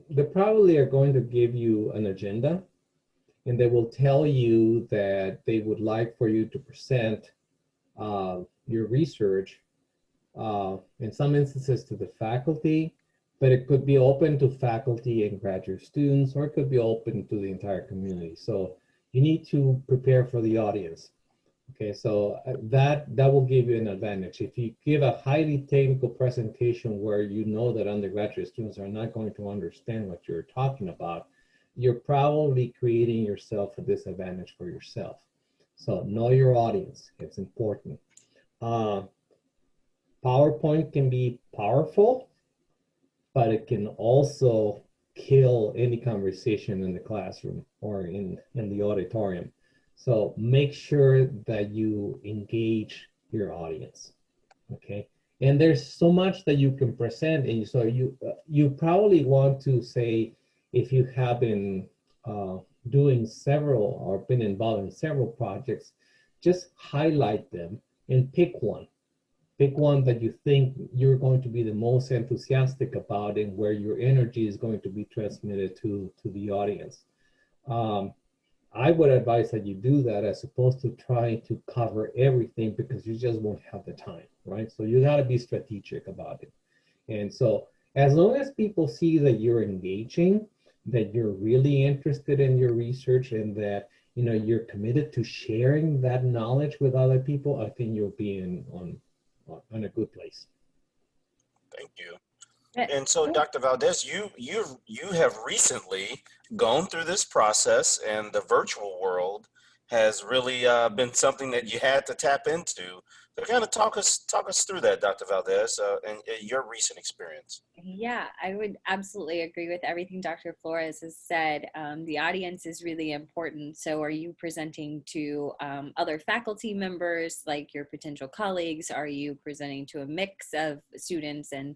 they probably are going to give you an agenda, and they will tell you that they would like for you to present your research, in some instances to the faculty, but it could be open to faculty and graduate students, or it could be open to the entire community. So you need to prepare for the audience. Okay, so that will give you an advantage. If you give a highly technical presentation where you know that undergraduate students are not going to understand what you're talking about, you're probably creating yourself a disadvantage for yourself. So know your audience, it's important. PowerPoint can be powerful, but it can also kill any conversation in the classroom or in the auditorium. So make sure that you engage your audience, okay? And there's so much that you can present, and so you probably want to say, if you have been doing several or been involved in several projects, just highlight them and pick one. Pick one that you think you're going to be the most enthusiastic about and where your energy is going to be transmitted to the audience. I would advise that you do that as opposed to trying to cover everything, because you just won't have the time, right? So you got to be strategic about it. And so as long as people see that you're engaging, that you're really interested in your research, and that you're committed to sharing that knowledge with other people, I think you'll be on a good place. Thank you. And so, Dr. Valdez, you have recently gone through this process, and the virtual world has really been something that you had to tap into. So, kind of talk us through that, Dr. Valdez, and your recent experience. Yeah, I would absolutely agree with everything Dr. Flores has said. The audience is really important. So are you presenting to other faculty members, like your potential colleagues? Are you presenting to a mix of students and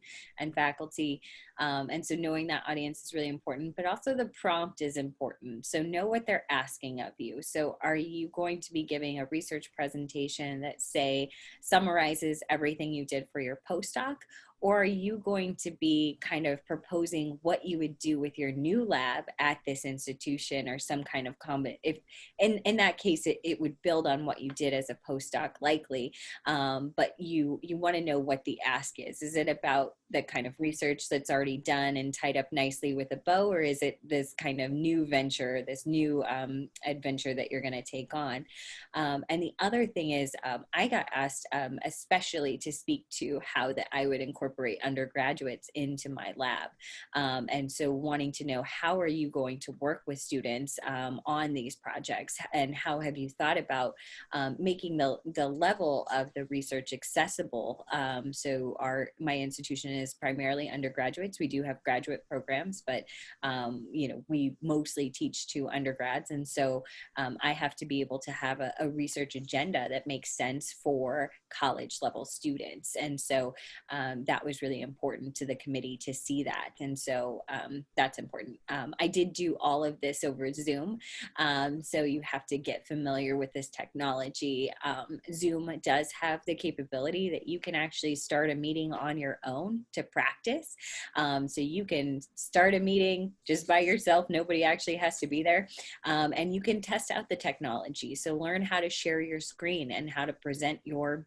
faculty? And so knowing that audience is really important, but also the prompt is important. So know what they're asking of you. So are you going to be giving a research presentation that, say, summarizes everything you did for your postdoc? Or are you going to be kind of proposing what you would do with your new lab at this institution, or some kind of comment? If in that case, it would build on what you did as a postdoc, likely. But you want to know what the ask is. Is it about the kind of research that's already done and tied up nicely with a bow, or is it this kind of new venture, this new adventure that you're going to take on? And the other thing is, I got asked especially to speak to how that I would incorporate undergraduates into my lab. And so wanting to know, how are you going to work with students on these projects, and how have you thought about making the level of the research accessible? So my institution is primarily undergraduates. We do have graduate programs, but we mostly teach to undergrads. And so I have to be able to have a research agenda that makes sense for college level students. And so that was really important to the committee to see that. And so that's important. I did do all of this over Zoom. So you have to get familiar with this technology. Zoom does have the capability that you can actually start a meeting on your own to practice. So you can start a meeting just by yourself. Nobody actually has to be there. And you can test out the technology. So learn how to share your screen and how to present your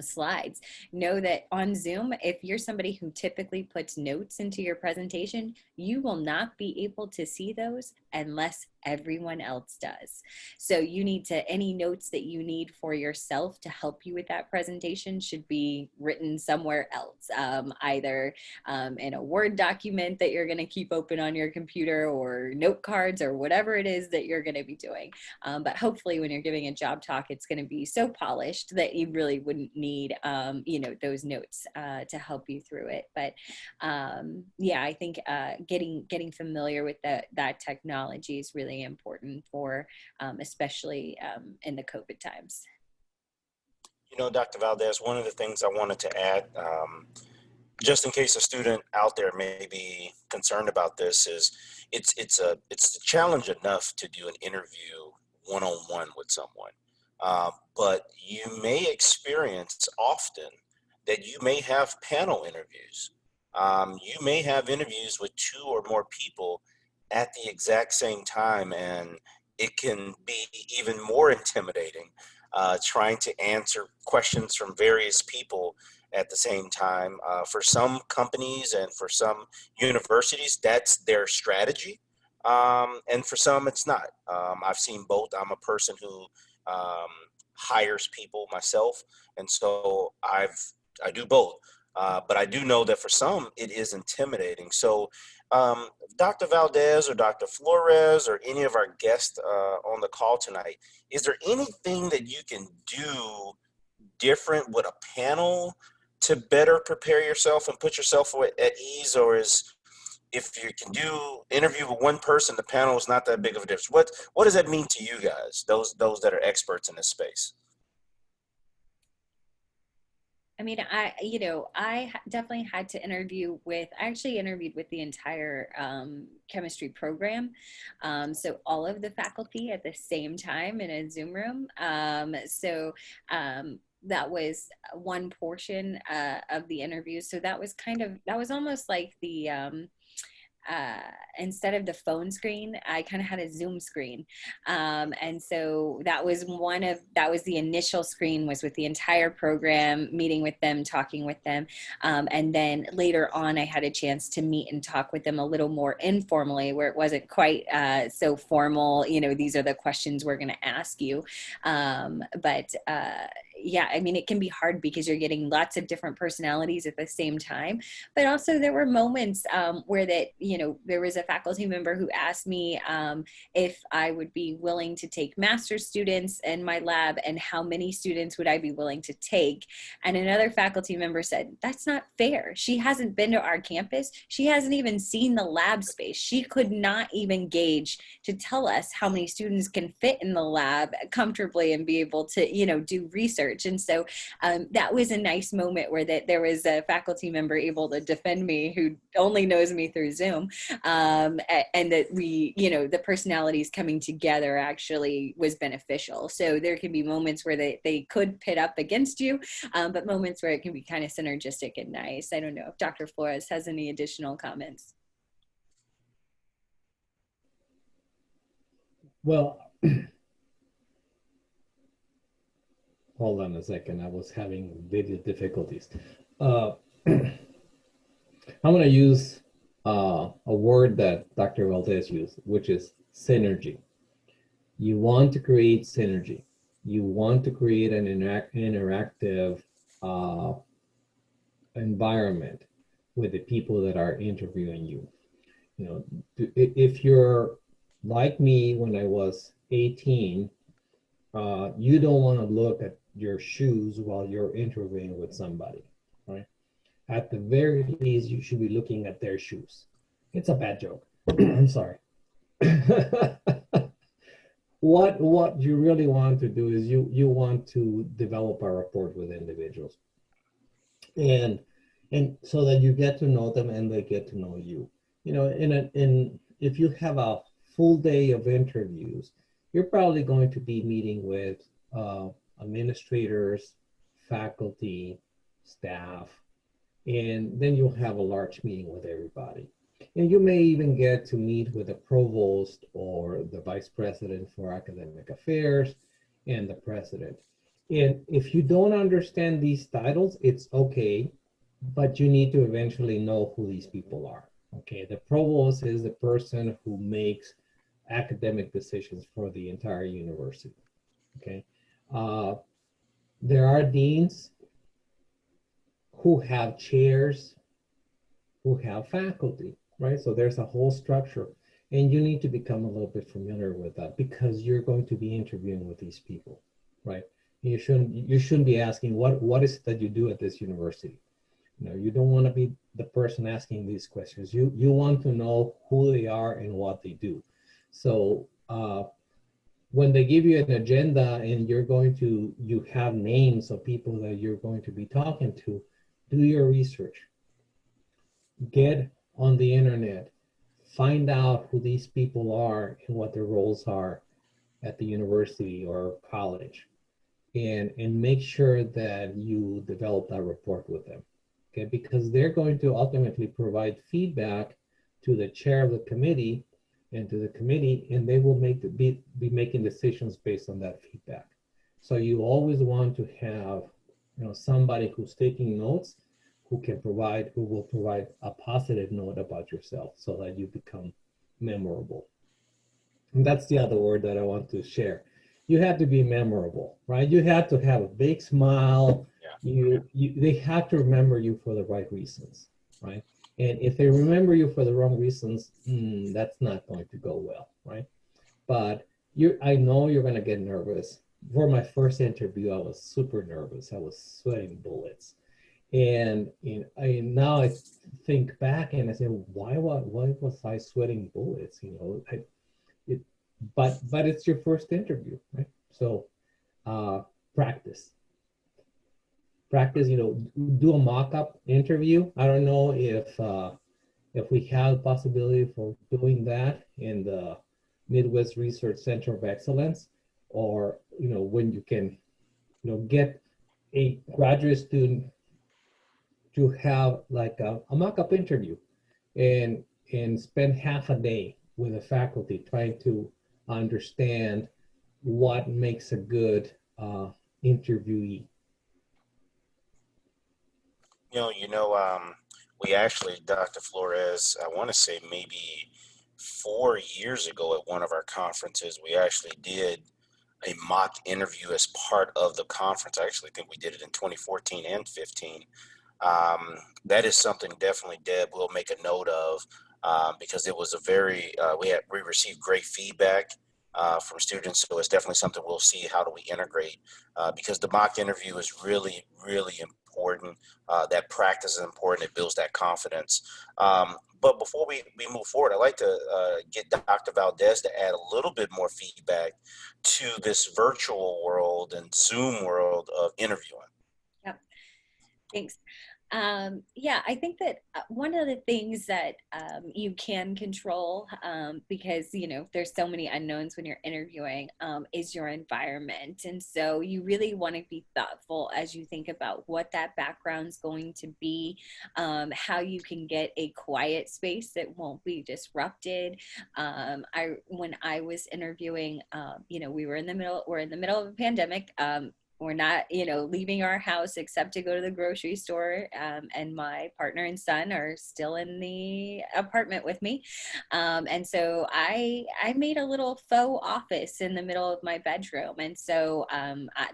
slides. Know that on Zoom, if you're somebody who typically puts notes into your presentation, you will not be able to see those unless everyone else does. So you need to, any notes that you need for yourself to help you with that presentation should be written somewhere else, either in a Word document that you're going to keep open on your computer, or note cards, or whatever it is that you're going to be doing. But hopefully when you're giving a job talk, it's going to be so polished that you really wouldn't need, those notes to help you through it. But yeah, I think getting familiar with that technology is really important for especially in the COVID times. Dr. Valdez, one of the things I wanted to add, just in case a student out there may be concerned about this, is it's a challenge enough to do an interview one-on-one with someone, but you may experience often that you may have panel interviews. You may have interviews with 2 or more people at the exact same time, and it can be even more intimidating trying to answer questions from various people at the same time. For some companies and for some universities, that's their strategy, and for some it's not. I've seen both. I'm a person who hires people myself, and so I do both. But I do know that for some it is intimidating. So, Dr. Valdez or Dr. Flores or any of our guests on the call tonight, is there anything that you can do different with a panel to better prepare yourself and put yourself at ease, or is if you can do interview with one person, the panel is not that big of a difference? What does that mean to you guys, those that are experts in this space? I mean, I definitely had to interview with, I actually interviewed with the entire chemistry program. So all of the faculty at the same time in a Zoom room. That was one portion of the interview. So that was that was almost like the, instead of the phone screen, I kind of had a Zoom screen. And so that was the initial screen, was with the entire program, meeting with them, talking with them. And then later on, I had a chance to meet and talk with them a little more informally, where it wasn't quite so formal, these are the questions we're going to ask you. Yeah, I mean, it can be hard because you're getting lots of different personalities at the same time. But also there were moments where there was a faculty member who asked me if I would be willing to take master's students in my lab, and how many students would I be willing to take. And another faculty member said, that's not fair. She hasn't been to our campus. She hasn't even seen the lab space. She could not even gauge to tell us how many students can fit in the lab comfortably and be able to, do research. And so that was a nice moment where there was a faculty member able to defend me, who only knows me through Zoom, and that the personalities coming together actually was beneficial. So there can be moments where they could pit up against you, but moments where it can be kind of synergistic and nice. I don't know if Dr. Flores has any additional comments. Well, hold on a second. I was having video difficulties. I'm going to use a word that Dr. Valdez used, which is synergy. You want to create synergy. You want to create an interactive environment with the people that are interviewing you. If you're like me when I was 18, you don't want to look at your shoes while you're interviewing with somebody, right? At the very least, you should be looking at their shoes. It's a bad joke. I'm sorry. What you really want to do is you want to develop a rapport with individuals, and so that you get to know them and they get to know you. If you have a full day of interviews, you're probably going to be meeting with administrators, faculty, staff, and then you'll have a large meeting with everybody. And you may even get to meet with the provost or the vice president for academic affairs and the president. And if you don't understand these titles, it's okay, but you need to eventually know who these people are. Okay, the provost is the person who makes academic decisions for the entire university. Okay, there are deans who have chairs, who have faculty, right? So there's a whole structure, and you need to become a little bit familiar with that because you're going to be interviewing with these people, right? You shouldn't be asking what is it that you do at this university. You don't want to be the person asking these questions. You want to know who they are and what they do. So when they give you an agenda and you have names of people that you're going to be talking to, do your research. Get on the internet, find out who these people are and what their roles are at the university or college, and make sure that you develop that rapport with them. Okay, because they're going to ultimately provide feedback to the chair of the committee and to the committee, and they will be making decisions based on that feedback. So you always want to have somebody who's taking notes, who will provide a positive note about yourself so that you become memorable. And that's the other word that I want to share. you have to be memorable, right? You have to have a big smile. Yeah. They have to remember you for the right reasons, right? And if they remember you for the wrong reasons, that's not going to go well, right? But I know you're gonna get nervous. For my first interview, I was super nervous. I was sweating bullets. And now I think back and I say, why was I sweating bullets? But it's your first interview, right? So practice. Do a mock-up interview. I don't know if we have possibility for doing that in the Midwest Research Center of Excellence, or when you can get a graduate student to have like a mock-up interview and spend half a day with the faculty trying to understand what makes a good interviewee. We actually, Dr. Flores, I want to say maybe 4 years ago at one of our conferences, we actually did a mock interview as part of the conference. I actually think we did it in 2014 and 15. That is something definitely, Deb, will make a note of, because it was a very, we received great feedback from students. So it's definitely something we'll see, how do we integrate, because the mock interview is really, really important. That practice is important. It builds that confidence. But before we move forward, I'd like to get Dr. Valdez to add a little bit more feedback to this virtual world and Zoom world of interviewing. Yep. Thanks. Yeah, I think that one of the things that you can control, because there's so many unknowns when you're interviewing, is your environment. And so you really want to be thoughtful as you think about what that background's going to be, how you can get a quiet space that won't be disrupted. When I was interviewing, we're in the middle of a pandemic. We're not, leaving our house except to go to the grocery store. And my partner and son are still in the apartment with me. And so I made a little faux office in the middle of my bedroom. And so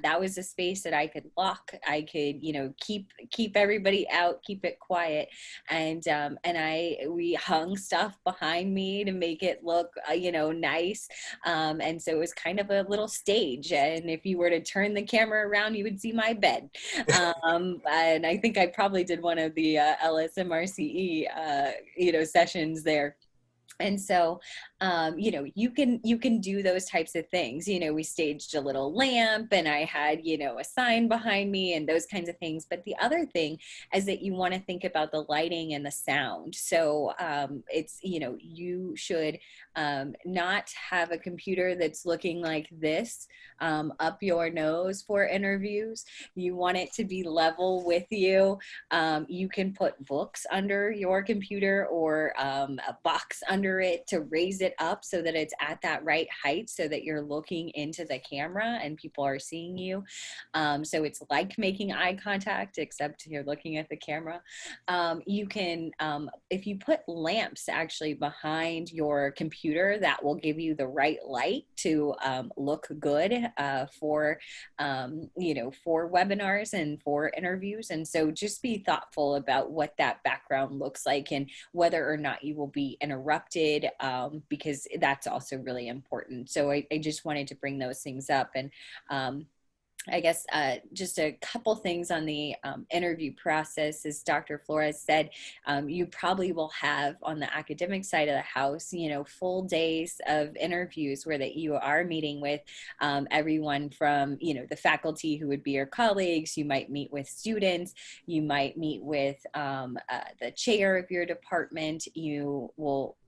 that was a space that I could lock. I could, keep everybody out, keep it quiet. And we hung stuff behind me to make it look, nice. And so it was kind of a little stage. And if you were to turn the camera around, you would see my bed. And I think I probably did one of the LSMRCE, sessions there. And so, you can do those types of things. We staged a little lamp and I had, a sign behind me and those kinds of things. But the other thing is that you want to think about the lighting and the sound. So it's, you should not have a computer that's looking like this up your nose for interviews. You want it to be level with you. You can put books under your computer or a box under it to raise it up so that it's at that right height so that you're looking into the camera and people are seeing you. So it's like making eye contact, except you're looking at the camera. You can, if you put lamps actually behind your computer, that will give you the right light to look good for webinars and for interviews. And so just be thoughtful about what that background looks like and whether or not you will be interrupted, because that's also really important. So I just wanted to bring those things up. And I guess just a couple things on the interview process. As Dr. Flores said, you probably will have on the academic side of the house, full days of interviews where that you are meeting with everyone from, the faculty who would be your colleagues. You might meet with students. You might meet with the chair of your department. You will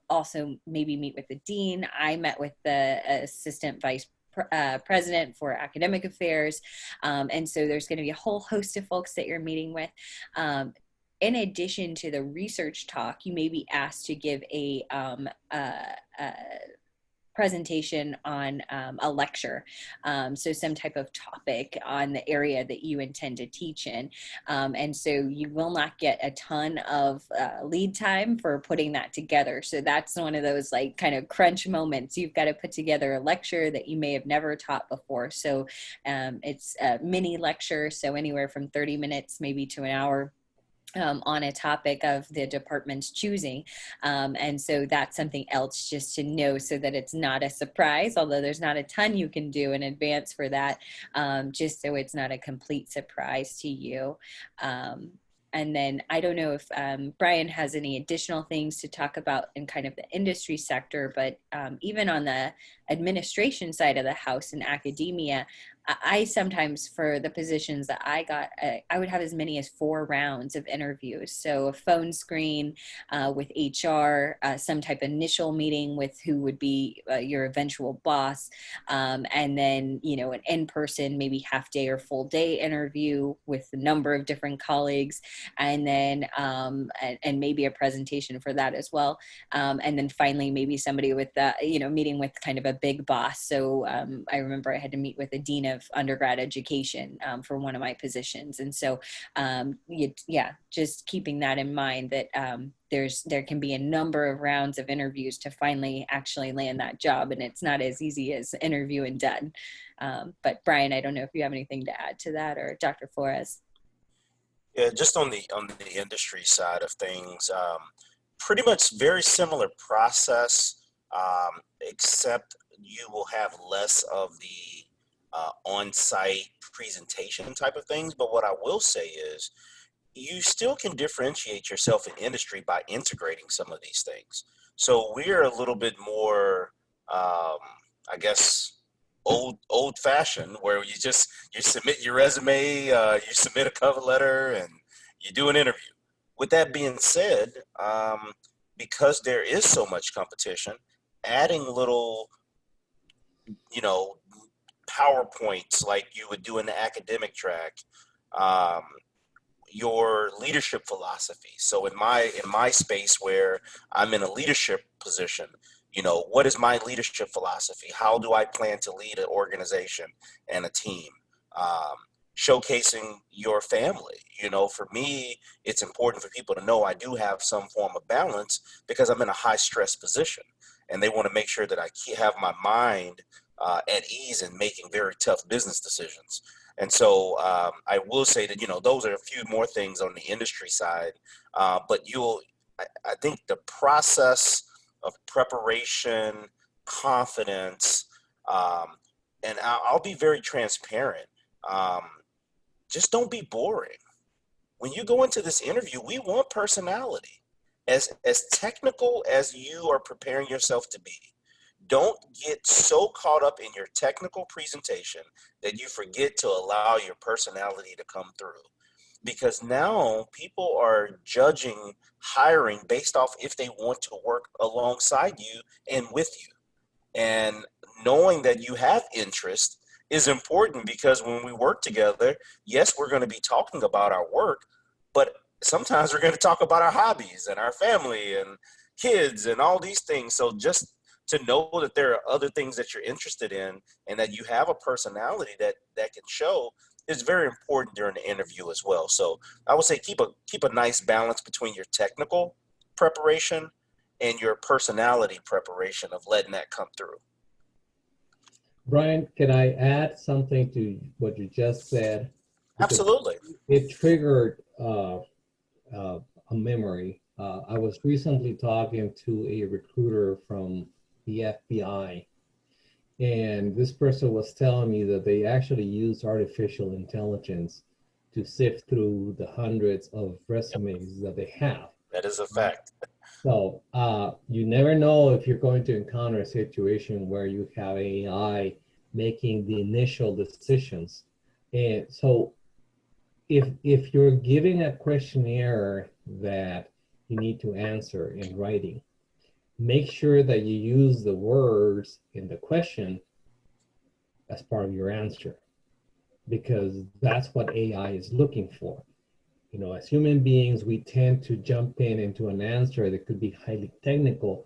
also maybe meet with the dean. I met with the assistant vice president for academic affairs. And so there's going to be a whole host of folks that you're meeting with. In addition to the research talk, you may be asked to give a presentation on a lecture, so some type of topic on the area that you intend to teach in, and so you will not get a ton of lead time for putting that together. So that's one of those like kind of crunch moments. You've got to put together a lecture that you may have never taught before. So it's a mini lecture, so anywhere from 30 minutes maybe to an hour, on a topic of the department's choosing. And so that's something else just to know, so that it's not a surprise, although there's not a ton you can do in advance for that, just so it's not a complete surprise to you. And then I don't know if Brian has any additional things to talk about in kind of the industry sector, but even on the administration side of the house in academia, I sometimes, for the positions that I got, I would have as many as 4 rounds of interviews. So a phone screen with HR, some type of initial meeting with who would be your eventual boss, and then, you know, an in-person, maybe half day or full day interview with a number of different colleagues, and then and maybe a presentation for that as well. And then finally, maybe somebody with, you know, meeting with kind of a big boss. So I remember I had to meet with a dean of undergrad education for one of my positions. And so, yeah, just keeping that in mind, that there can be a number of rounds of interviews to finally actually land that job. And it's not as easy as interview and done. But Brian, I don't know if you have anything to add to that, or Dr. Flores. Yeah, just on the industry side of things, pretty much very similar process, except you will have less of the on-site presentation type of things. But what I will say is, you still can differentiate yourself in industry by integrating some of these things. So we're a little bit more, I guess, old-fashioned, where you submit your resume, you submit a cover letter, and you do an interview. With that being said, because there is so much competition, adding little, you know, PowerPoints like you would do in the academic track, your leadership philosophy. So in my space where I'm in a leadership position, you know, what is my leadership philosophy? How do I plan to lead an organization and a team? Showcasing your family. You know, for me, it's important for people to know I do have some form of balance, because I'm in a high stress position, and they want to make sure that I have my mind at ease in making very tough business decisions. And so I will say that, you know, those are a few more things on the industry side, but I think the process of preparation, confidence, and I'll be very transparent. Just don't be boring. When you go into this interview, we want personality. As technical as you are preparing yourself to be, don't get so caught up in your technical presentation that you forget to allow your personality to come through. Because now people are judging hiring based off if they want to work alongside you and with you. And knowing that you have interest is important, because when we work together, yes, we're going to be talking about our work, but sometimes we're going to talk about our hobbies and our family and kids and all these things. So just to know that there are other things that you're interested in and that you have a personality that can show is very important during the interview as well. So I would say keep a nice balance between your technical preparation and your personality preparation of letting that come through. Brian, can I add something to what you just said? Because Absolutely. it triggered a memory. I was recently talking to a recruiter from the FBI, and this person was telling me that they actually use artificial intelligence to sift through the hundreds of resumes that they have. That is a fact. So you never know if you're going to encounter a situation where you have AI making the initial decisions. And so if you're giving a questionnaire that you need to answer in writing, make sure that you use the words in the question as part of your answer, because that's what AI is looking for. You know, as human beings, we tend to jump into an answer that could be highly technical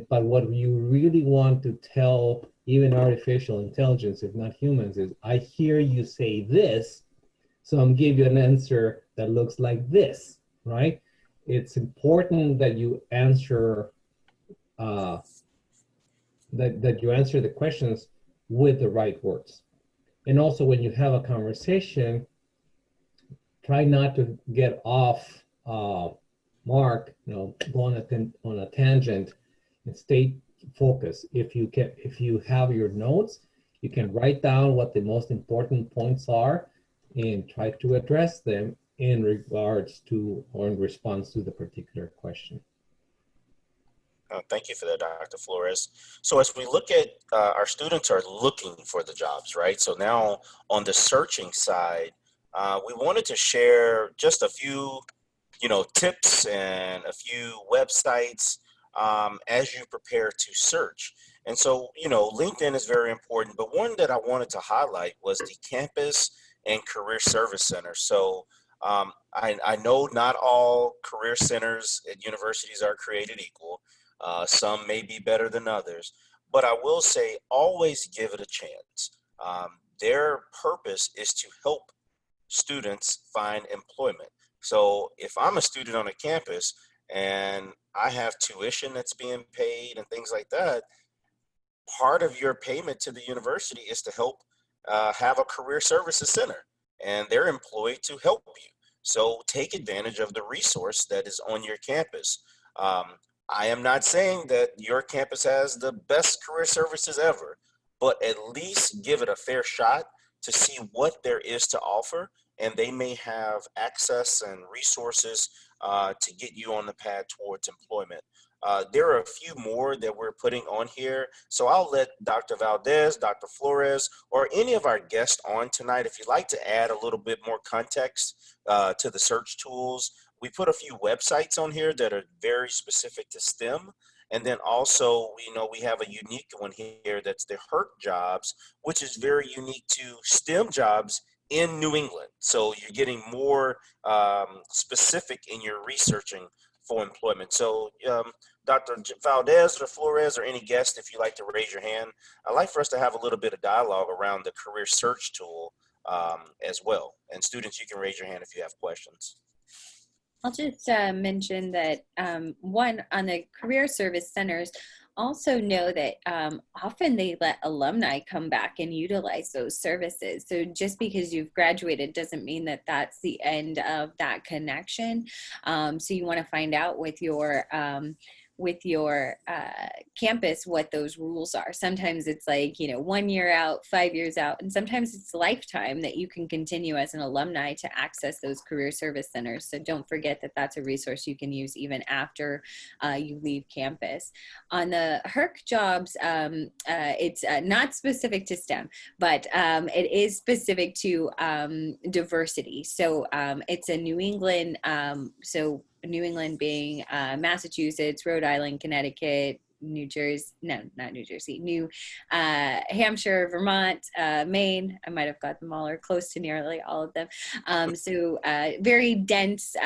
But what you really want to tell even artificial intelligence, if not humans, is I hear you say this, so I'm giving you an answer that looks like this, right? It's important that you answer that you answer the questions with the right words. And also when you have a conversation, try not to get off mark, go on a tangent, and stay focused. If you have your notes, you can write down what the most important points are and try to address them in regards to or in response to the particular question. Thank you for that, Dr. Flores. So as we look at our students are looking for the jobs, right? So now on the searching side, we wanted to share just a few, tips and a few websites as you prepare to search. And so, LinkedIn is very important, but one that I wanted to highlight was the Campus and Career Service Center. So I know not all career centers at universities are created equal. Some may be better than others, but I will say always give it a chance. Their purpose is to help students find employment. So if I'm a student on a campus and I have tuition that's being paid and things like that, part of your payment to the university is to help have a career services center, and they're employed to help you. So take advantage of the resource that is on your campus. I am not saying that your campus has the best career services ever, but at least give it a fair shot to see what there is to offer, and they may have access and resources to get you on the path towards employment. There are a few more that we're putting on here, so I'll let Dr. Valdez, Dr. Flores, or any of our guests on tonight, if you'd like to add a little bit more context to the search tools. We put a few websites on here that are very specific to STEM. And then also, we have a unique one here that's the HERC jobs, which is very unique to STEM jobs in New England. So you're getting more specific in your researching for employment. So Dr. Valdez or Flores or any guest, if you'd like to raise your hand, I'd like for us to have a little bit of dialogue around the career search tool as well. And students, you can raise your hand if you have questions. I'll just mention that one, on the career service centers, also know that often they let alumni come back and utilize those services. So just because you've graduated doesn't mean that that's the end of that connection. So you want to find out with your campus what those rules are. Sometimes it's like 1 year out, 5 years out, and sometimes it's lifetime that you can continue as an alumni to access those career service centers. So don't forget that that's a resource you can use even after you leave campus. On the HERC jobs, it's not specific to STEM, but it is specific to diversity. So it's a New England, New England being Massachusetts, Rhode Island, Connecticut, New Jersey, no, not New Jersey, New Hampshire, Vermont, Maine. I might have got them all or close to nearly all of them. So very dense,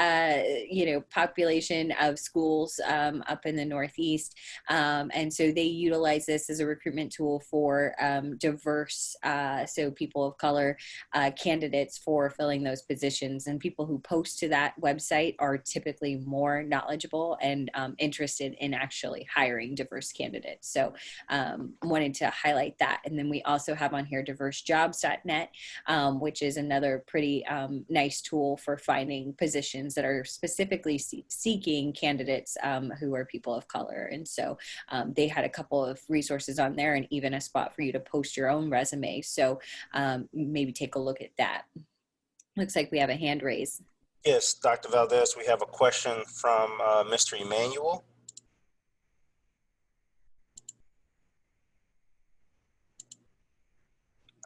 population of schools up in the Northeast. And so they utilize this as a recruitment tool for diverse, so people of color candidates for filling those positions. And people who post to that website are typically more knowledgeable and interested in actually hiring diverse candidates. So wanted to highlight that. And then we also have on here Diversejobs.net, which is another pretty nice tool for finding positions that are specifically seeking candidates who are people of color. And so they had a couple of resources on there and even a spot for you to post your own resume. So maybe take a look at that. Looks like we have a hand raised. Yes, Dr. Valdez, we have a question from Mr. Emmanuel.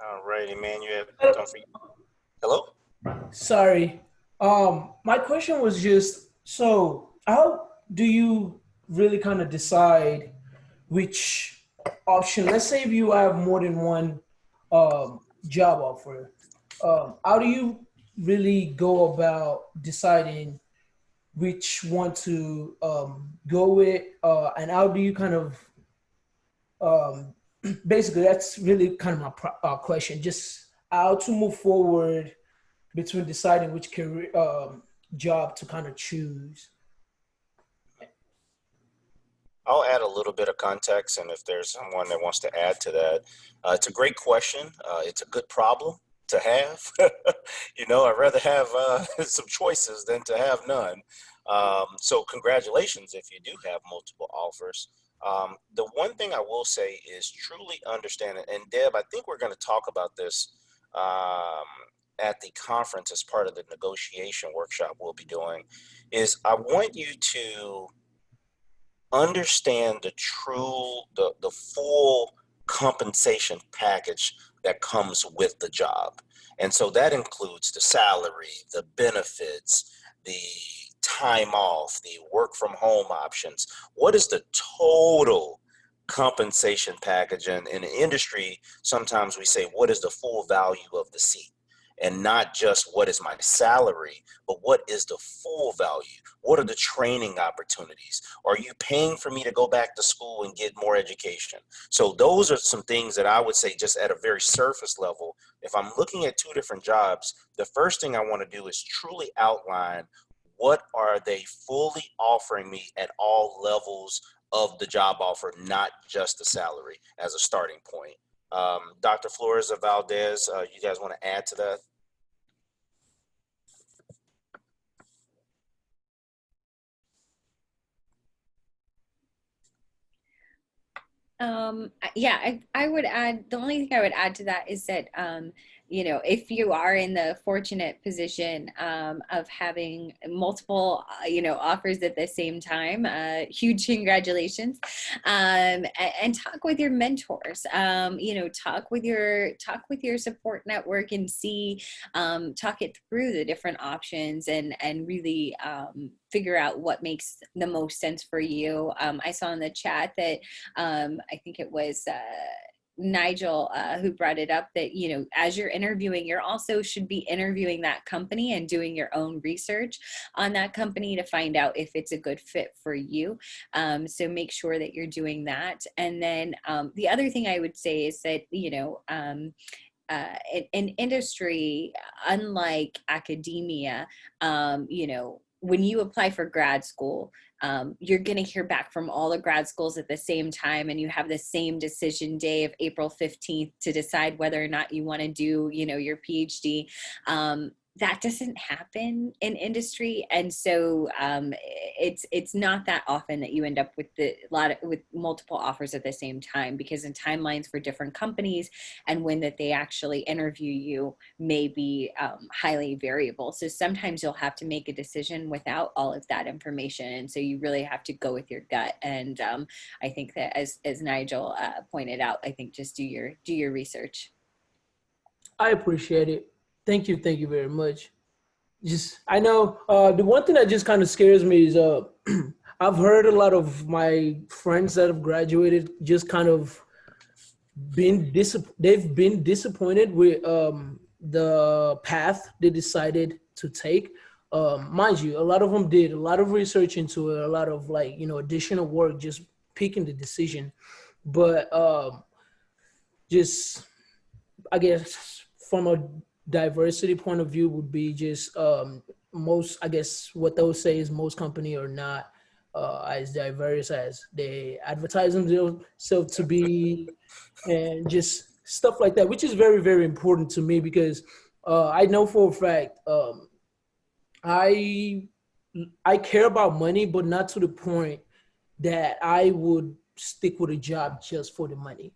All right, Emmanuel. Hello? Sorry. My question was just, so how do you really kind of decide which option? Let's say if you have more than one job offer, how do you really go about deciding which one to go with, and how do you kind of basically, that's really kind of my question, just how to move forward between deciding which career job to kind of choose. I'll add a little bit of context, and if there's someone that wants to add to that, it's a great question. It's a good problem to have. You know, I'd rather have some choices than to have none. So congratulations if you do have multiple offers. The one thing I will say is truly understand it. And Deb, I think we're going to talk about this at the conference as part of the negotiation workshop we'll be doing, is I want you to understand the full compensation package that comes with the job. And so that includes the salary, the benefits, the time off, the work from home options. What is the total compensation package? And in the industry, sometimes we say, what is the full value of the seat? And not just what is my salary, but what is the full value? What are the training opportunities? Are you paying for me to go back to school and get more education? So those are some things that I would say just at a very surface level. If I'm looking at two different jobs, the first thing I want to do is truly outline what are they fully offering me at all levels of the job offer, not just the salary as a starting point. Dr. Flores or Valdez, you guys want to add to that? Yeah, I would add, the only thing I would add to that is that, you know, if you are in the fortunate position of having multiple, you know, offers at the same time, huge congratulations, and talk with your mentors, you know, talk with your support network and see, talk it through the different options and really figure out what makes the most sense for you. I saw in the chat that I think it was Nigel who brought it up that, you know, as you're interviewing, you're also should be interviewing that company and doing your own research on that company to find out if it's a good fit for you. So make sure that you're doing that. And then the other thing I would say is that, you know, in industry, unlike academia, you know, when you apply for grad school, you're going to hear back from all the grad schools at the same time, and you have the same decision day of April 15th to decide whether or not you want to do, you know, your PhD. That doesn't happen in industry, and so it's not that often that you end up with with multiple offers at the same time, because in timelines for different companies and when that they actually interview you may be highly variable. So sometimes you'll have to make a decision without all of that information, and so you really have to go with your gut. And I think that as Nigel pointed out, I think just do your research. I appreciate it. Thank you very much. Just, I know the one thing that just kind of scares me is I've heard a lot of my friends that have graduated just kind of they've been disappointed with the path they decided to take. Mind you, a lot of them did a lot of research into it, a lot of, like, you know, additional work, just picking the decision. But just, I guess from a diversity point of view would be just most, I guess what they'll say is most company are not as diverse as they advertise themselves to be, and just stuff like that, which is very, very important to me, because I know for a fact I care about money, but not to the point that I would stick with a job just for the money,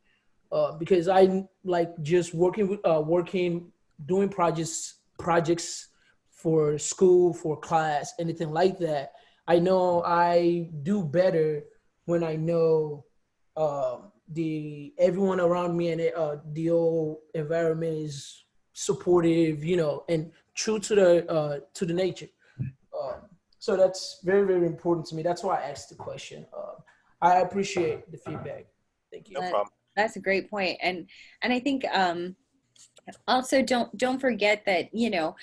because I like just working doing projects for school, for class, anything like that. I know I do better when I know everyone around me and the whole environment is supportive, you know, and true to the nature. So that's very, very important to me. That's why I asked the question. I appreciate the feedback. Thank you. No problem. That's a great point. And I think also don't forget that, you know,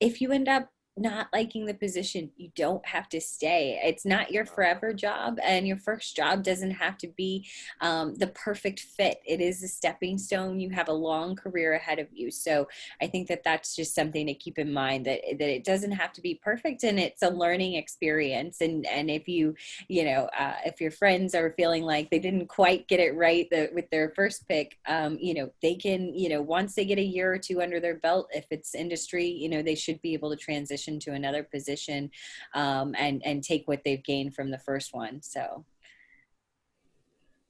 if you end up not liking the position, you don't have to stay. It's not your forever job, and your first job doesn't have to be the perfect fit. It is a stepping stone. You have a long career ahead of you. So I think that that's just something to keep in mind, that it doesn't have to be perfect, and it's a learning experience. And if if your friends are feeling like they didn't quite get it right with their first pick, they can, once they get a year or two under their belt, if it's industry, they should be able to transition to another position and take what they've gained from the first one. So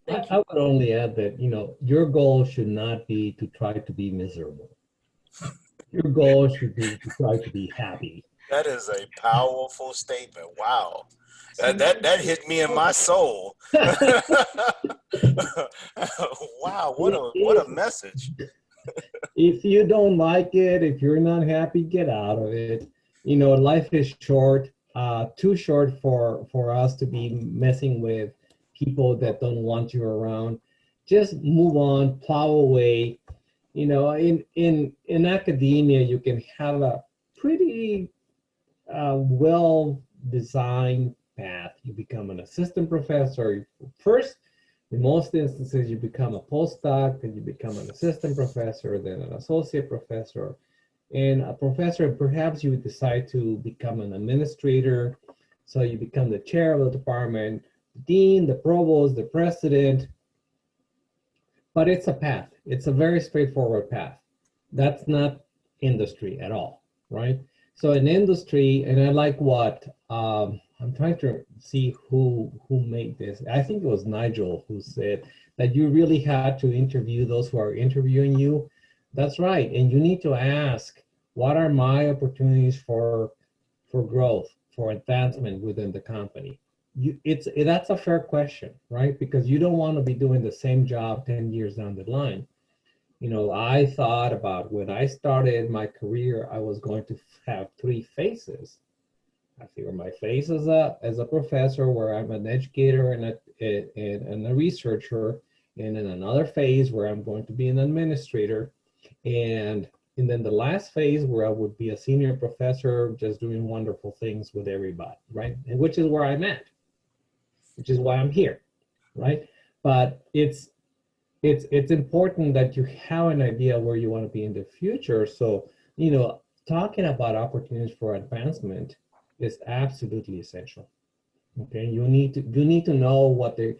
I would only add that, your goal should not be to try to be miserable. Your goal should be to try to be happy. That is a powerful statement. Wow. That hit me in my soul. Wow, what a message. If you don't like it, if you're not happy, get out of it. Life is short, too short for us to be messing with people that don't want you around. Just move on, plow away. In academia, you can have a pretty well-designed path. You become an assistant professor. First, in most instances, you become a postdoc, then you become an assistant professor, then an associate professor. And a professor, perhaps you would decide to become an administrator. So you become the chair of the department, the dean, the provost, the president. But it's a path. It's a very straightforward path. That's not industry at all, right? So in industry, and I like what, I'm trying to see who made this. I think it was Nigel who said that you really had to interview those who are interviewing you. That's right. And you need to ask, what are my opportunities for growth, for advancement within the company? That's a fair question, right? Because you don't want to be doing the same job 10 years down the line. I thought about when I started my career, I was going to have 3 phases. I figure my phase as a professor, where I'm an educator and a researcher, and in another phase where I'm going to be an administrator, and then the last phase where I would be a senior professor, just doing wonderful things with everybody, right? And which is where I'm at, which is why I'm here, right? But it's important that you have an idea where you want to be in the future. So, talking about opportunities for advancement is absolutely essential. Okay, you need to know what they're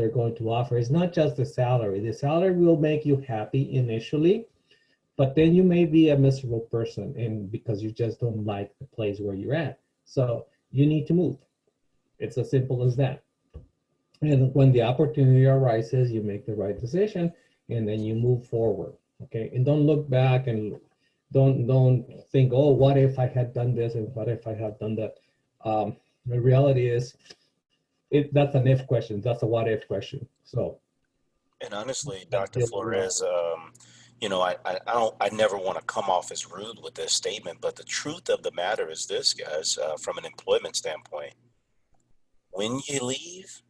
going to offer. It's not just the salary. The salary will make you happy initially, but then you may be a miserable person, and because you just don't like the place where you're at. So you need to move. It's as simple as that. And when the opportunity arises, you make the right decision, and then you move forward. Okay, and don't look back and don't think, oh, what if I had done this and what if I had done that? The reality is, that's an if question. That's a what if question. So, and honestly, Dr. Flores, I never want to come off as rude with this statement, but the truth of the matter is this, guys, from an employment standpoint, when you leave,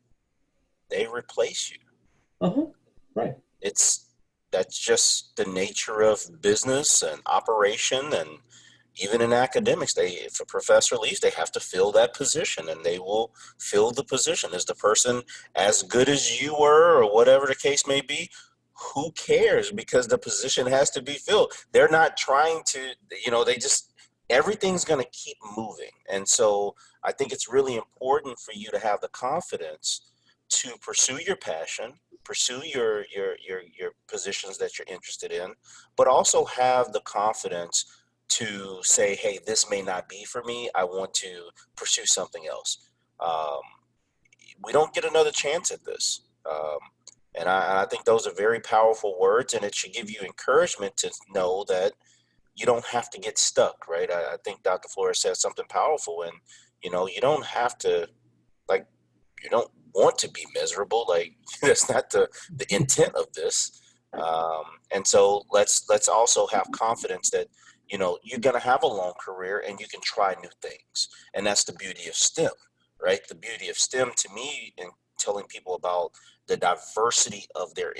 they replace you. Right. That's just the nature of business and operation, and even in academics, if a professor leaves, they have to fill that position, and they will fill the position. Is the person as good as you were, or whatever the case may be? Who cares? Because the position has to be filled. They're not trying to, everything's going to keep moving. And so I think it's really important for you to have the confidence to pursue your passion, pursue your positions that you're interested in, but also have the confidence to say, hey, this may not be for me. I want to pursue something else. We don't get another chance at this. And I think those are very powerful words, and it should give you encouragement to know that you don't have to get stuck, right? I think Dr. Flores said something powerful, and, you don't have to, you don't want to be miserable. That's not the intent of this. And so let's also have confidence that, you're going to have a long career and you can try new things. And that's the beauty of STEM, right? The beauty of STEM to me, and telling people about the diversity of their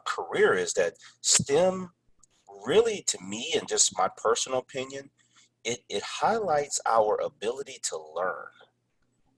career, is that STEM really, to me, and just my personal opinion, it highlights our ability to learn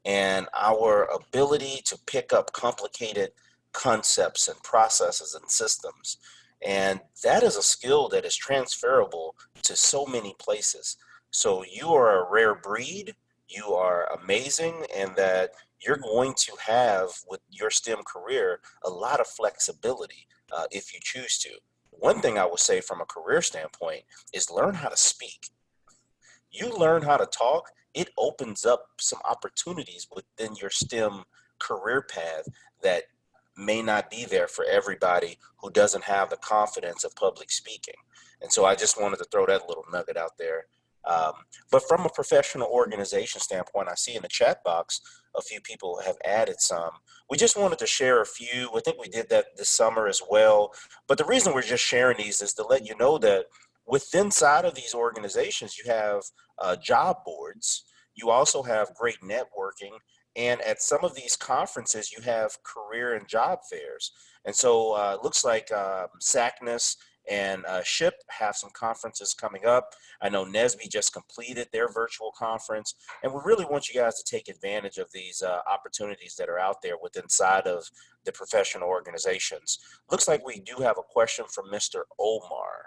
and our ability to pick up complicated concepts and processes and systems. And that is a skill that is transferable to so many places. So you are a rare breed, you are amazing, and that you're going to have with your STEM career a lot of flexibility if you choose to. One thing I would say from a career standpoint is learn how to speak. You learn how to talk, it opens up some opportunities within your STEM career path that may not be there for everybody who doesn't have the confidence of public speaking. And so I just wanted to throw that little nugget out there. But from a professional organization standpoint, I see in the chat box a few people have added some. We just wanted to share a few. I think we did that this summer as well. But the reason we're just sharing these is to let you know that within inside of these organizations, you have job boards. You also have great networking. And at some of these conferences, you have career and job fairs. And so it looks like SACNAS and SHIP have some conferences coming up. I know NSBE just completed their virtual conference. And we really want you guys to take advantage of these opportunities that are out there within inside of the professional organizations. Looks like we do have a question from Mr. Omar.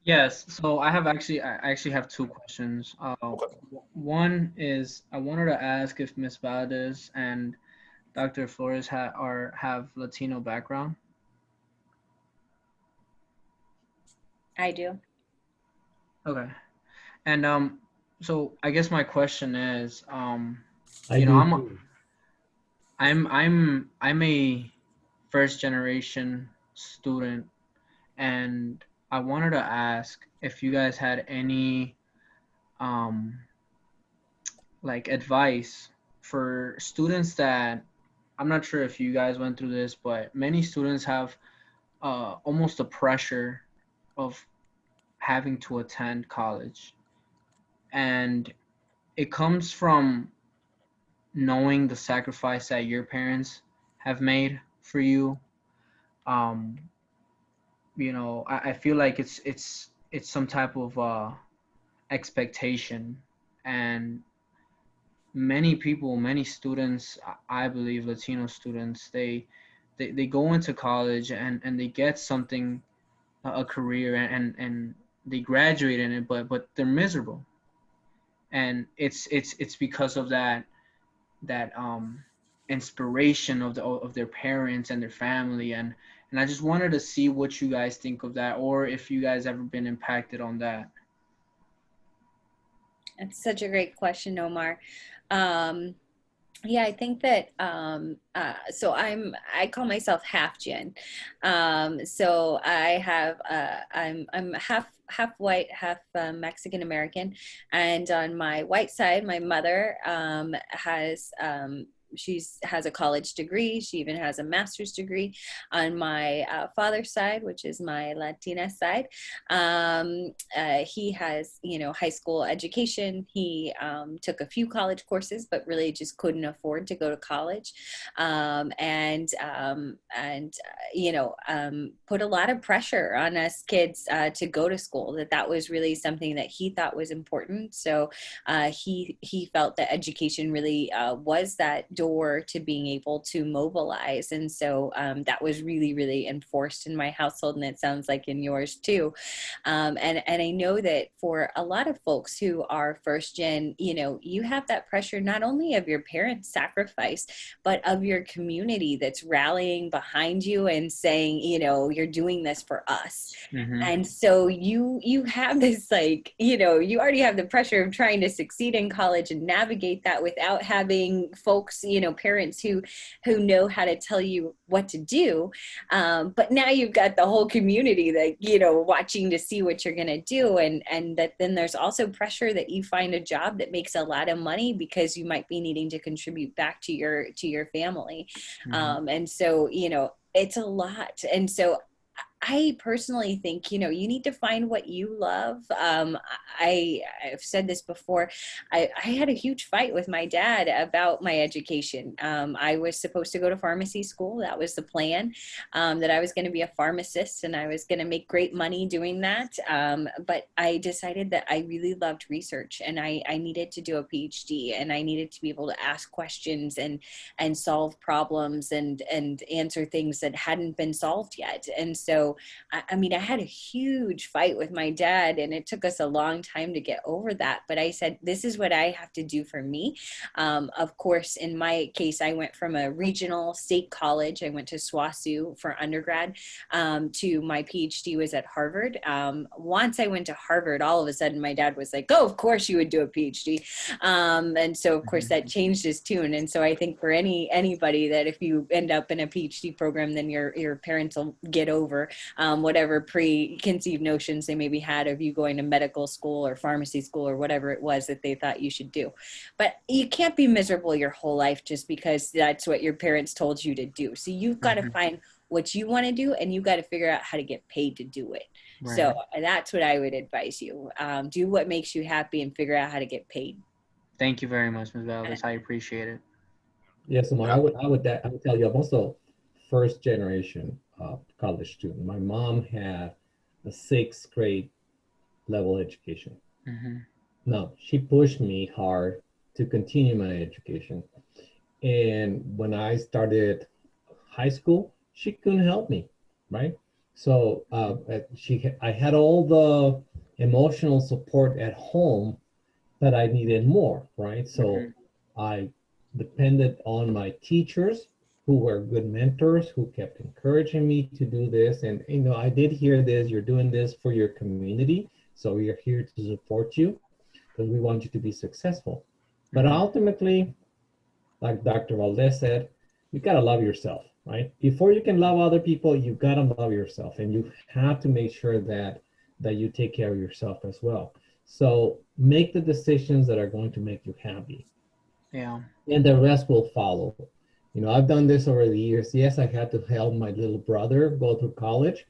Yes, so I actually have two questions. Okay. One is I wanted to ask if Ms. Valdez and Dr. Flores have Latino background. I do. Okay, and so I guess my question is, I you know, do too. I'm a first generation student, and I wanted to ask if you guys had any like advice for students that, I'm not sure if you guys went through this, but many students have almost the pressure of having to attend college. And it comes from knowing the sacrifice that your parents have made for you. You know, I feel like it's some type of expectation, and many people, many students, I believe Latino students, they go into college and they get something, a career, and they graduate in it, but they're miserable, and it's because of that inspiration of their parents and their family, and I just wanted to see what you guys think of that, or if you guys ever been impacted on that. It's such a great question, Omar. Yeah, I think that so I call myself half Gen. So I have I'm half white, half Mexican American, and on my white side, my mother has she has a college degree. She even has a master's degree. On my father's side, which is my Latina side, he has, you know, high school education. He took a few college courses, but really just couldn't afford to go to college, and you know, put a lot of pressure on us kids to go to school. That was really something that he thought was important. So he felt that education really was that door to being able to mobilize. And so that was really, really enforced in my household, and it sounds like in yours too. And I know that for a lot of folks who are first gen, you know, you have that pressure not only of your parents' sacrifice, but of your community that's rallying behind you and saying, you know, you're doing this for us. Mm-hmm. And so you have this, like, you know, you already have the pressure of trying to succeed in college and navigate that without having folks, you know, parents who know how to tell you what to do. But now you've got the whole community that, you know, watching to see what you're going to do. And that then there's also pressure that you find a job that makes a lot of money because you might be needing to contribute back to your family. Mm-hmm. And so, you know, it's a lot. And so I personally think, you know, you need to find what you love. I've said this before. I had a huge fight with my dad about my education. I was supposed to go to pharmacy school. That was the plan, that I was going to be a pharmacist and I was going to make great money doing that. But I decided that I really loved research and I needed to do a PhD and I needed to be able to ask questions and solve problems and answer things that hadn't been solved yet. And so, I mean, I had a huge fight with my dad and it took us a long time to get over that. But I said, this is what I have to do for me. Of course, in my case, I went from a regional state college. I went to SWASU for undergrad, to my PhD was at Harvard. Once I went to Harvard, all of a sudden my dad was like, oh, of course you would do a PhD. And so of course that changed his tune. And so I think for anybody that if you end up in a PhD program, then your parents will get over whatever preconceived notions they maybe had of you going to medical school or pharmacy school or whatever it was that they thought you should do. But you can't be miserable your whole life just because that's what your parents told you to do. So you've got to find what you want to do and you got to figure out how to get paid to do it. Right. So that's what I would advise you. Do what makes you happy and figure out how to get paid. Thank you very much, Ms. Valdez. I appreciate it. Yes, I would tell you, I'm also first generation college student. My mom had a 6th grade level education. Now, she pushed me hard to continue my education. And when I started high school, she couldn't help me, right? So I had all the emotional support at home that I needed more, right? So I depended on my teachers who were good mentors, who kept encouraging me to do this. And, you know, I did hear this, you're doing this for your community. So we are here to support you because we want you to be successful. But ultimately, like Dr. Valdez said, you gotta love yourself, right? Before you can love other people, you gotta love yourself. And you have to make sure that you take care of yourself as well. So make the decisions that are going to make you happy. Yeah. And the rest will follow. You know, I've done this over the years. Yes, I had to help my little brother go through college.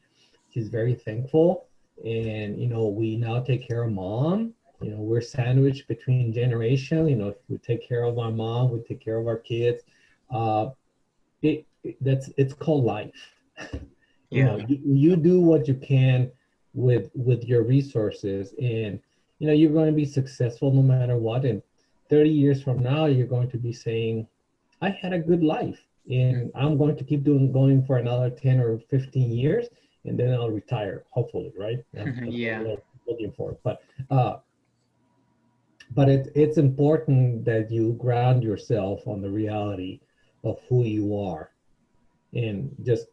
He's very thankful. And, you know, we now take care of mom. You know, we're sandwiched between generations. You know, if we take care of our mom, we take care of our kids. It's called life. You know, you do what you can with your resources, and you know you're going to be successful no matter what. And 30 years from now, you're going to be saying, "I had a good life, and I'm going to keep going for another 10 or 15 years, and then I'll retire, hopefully, right?" Yeah. Looking for it, but it's important that you ground yourself on the reality of who you are, and just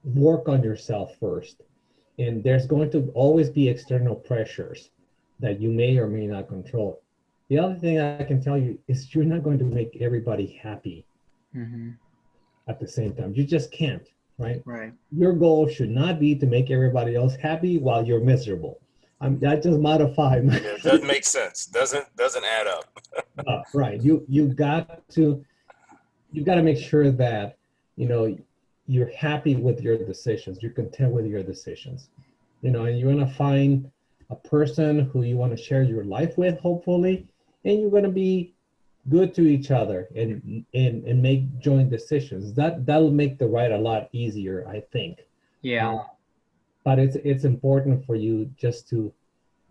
work on yourself first. And there's going to always be external pressures that you may or may not control. The other thing I can tell you is you're not going to make everybody happy at the same time. You just can't, right? Right. Your goal should not be to make everybody else happy while you're miserable. I just modified. It doesn't make sense. Doesn't add up. Right. You got to make sure that, you know, you're happy with your decisions. You're content with your decisions. You know, and you're going to find a person who you want to share your life with, hopefully, and you're going to be good to each other and make joint decisions. That'll make the ride a lot easier, I think. Yeah. But it's important for you just to,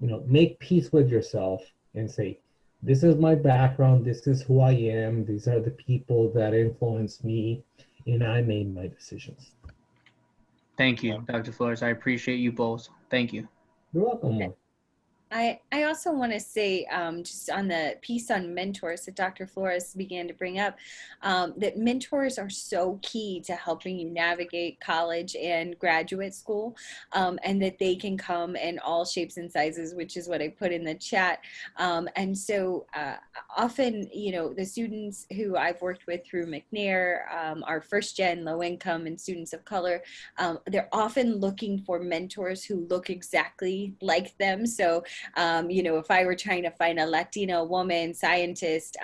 you know, make peace with yourself and say, this is my background, this is who I am, these are the people that influence me, and I made my decisions. Thank you, Dr. Flores. I appreciate you both. Thank you. You're welcome. I also want to say, just on the piece on mentors that Dr. Flores began to bring up, that mentors are so key to helping you navigate college and graduate school, and that they can come in all shapes and sizes, which is what I put in the chat. And so often, you know, the students who I've worked with through McNair, are first gen, low income, and students of color. They're often looking for mentors who look exactly like them. So you know, if I were trying to find a Latina woman scientist,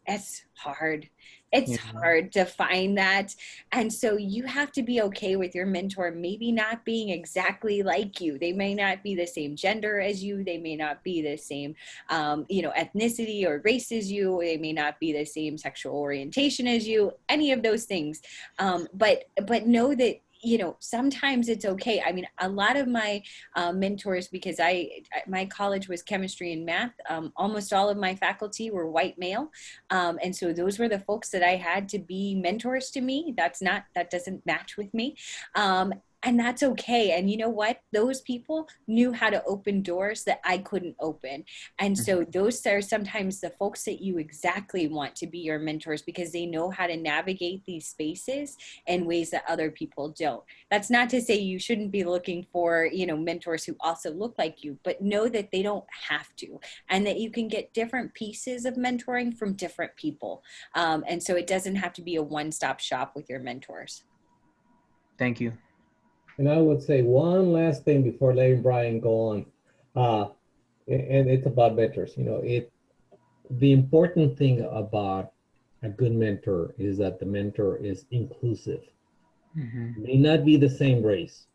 it's hard. It's Yeah. hard to find that. And so you have to be okay with your mentor maybe not being exactly like you. They may not be the same gender as you. They may not be the same, ethnicity or race as you. They may not be the same sexual orientation as you, any of those things. But know that, sometimes it's okay. I mean, a lot of my mentors, because my college was chemistry and math. Almost all of my faculty were white male. And so those were the folks that I had to be mentors to me. That doesn't match with me. And that's okay. And you know what? Those people knew how to open doors that I couldn't open. And so those are sometimes the folks that you exactly want to be your mentors, because they know how to navigate these spaces in ways that other people don't. That's not to say you shouldn't be looking for, mentors who also look like you, but know that they don't have to, and that you can get different pieces of mentoring from different people. And so it doesn't have to be a one-stop shop with your mentors. Thank you. And I would say one last thing before letting Brian go on, and it's about mentors. The important thing about a good mentor is that the mentor is inclusive. It may not be the same race,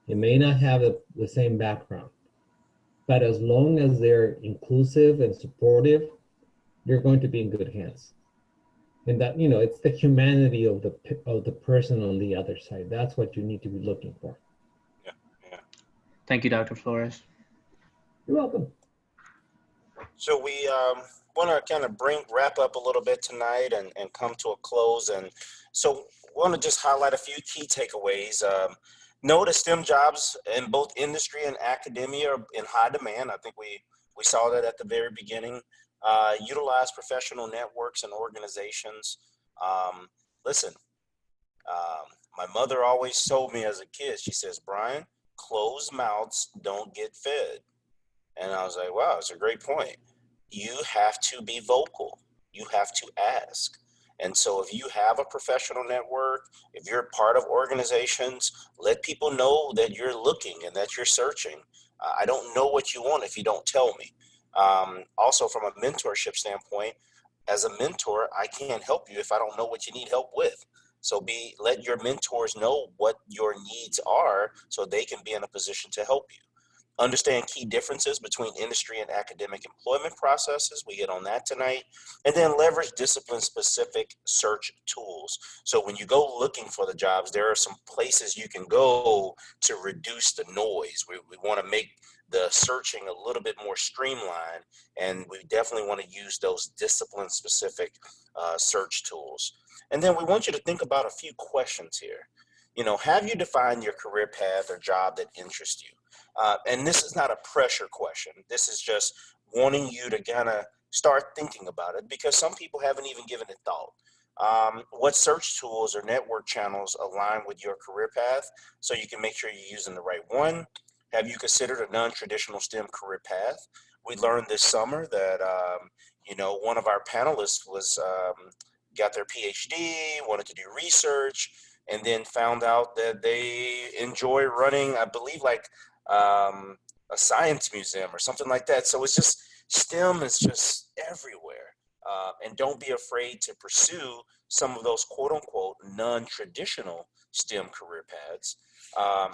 it may not have the same background, but as long as they're inclusive and supportive, you're going to be in good hands. And that, it's the humanity of the person on the other side. That's what you need to be looking for. Yeah. Thank you, Dr. Flores. You're welcome. So we want to kind of wrap up a little bit tonight and come to a close. And so want to just highlight a few key takeaways. Know that STEM jobs in both industry and academia are in high demand. I think we saw that at the very beginning. Utilize professional networks and organizations. Listen, my mother always told me as a kid, she says, Brian, closed mouths don't get fed. And I was like, wow, it's a great point. You have to be vocal. You have to ask. And so if you have a professional network, if you're part of organizations, let people know that you're looking and that you're searching. I don't know what you want if you don't tell me. Also, from a mentorship standpoint, as a mentor, I can't help you if I don't know what you need help with. So let your mentors know what your needs are so they can be in a position to help you. Understand key differences between industry and academic employment processes. We hit on that tonight. And then leverage discipline-specific search tools. So when you go looking for the jobs, there are some places you can go to reduce the noise. We want to make the searching a little bit more streamlined, and we definitely want to use those discipline-specific search tools. And then we want you to think about a few questions here. Have you defined your career path or job that interests you? And this is not a pressure question. This is just wanting you to kind of start thinking about it, because some people haven't even given it thought. What search tools or network channels align with your career path so you can make sure you're using the right one? Have you considered a non-traditional STEM career path? We learned this summer that, one of our panelists got their PhD, wanted to do research, and then found out that they enjoy running, I believe, like a science museum or something like that. So it's just, STEM is just everywhere. And don't be afraid to pursue some of those quote unquote non-traditional STEM career paths.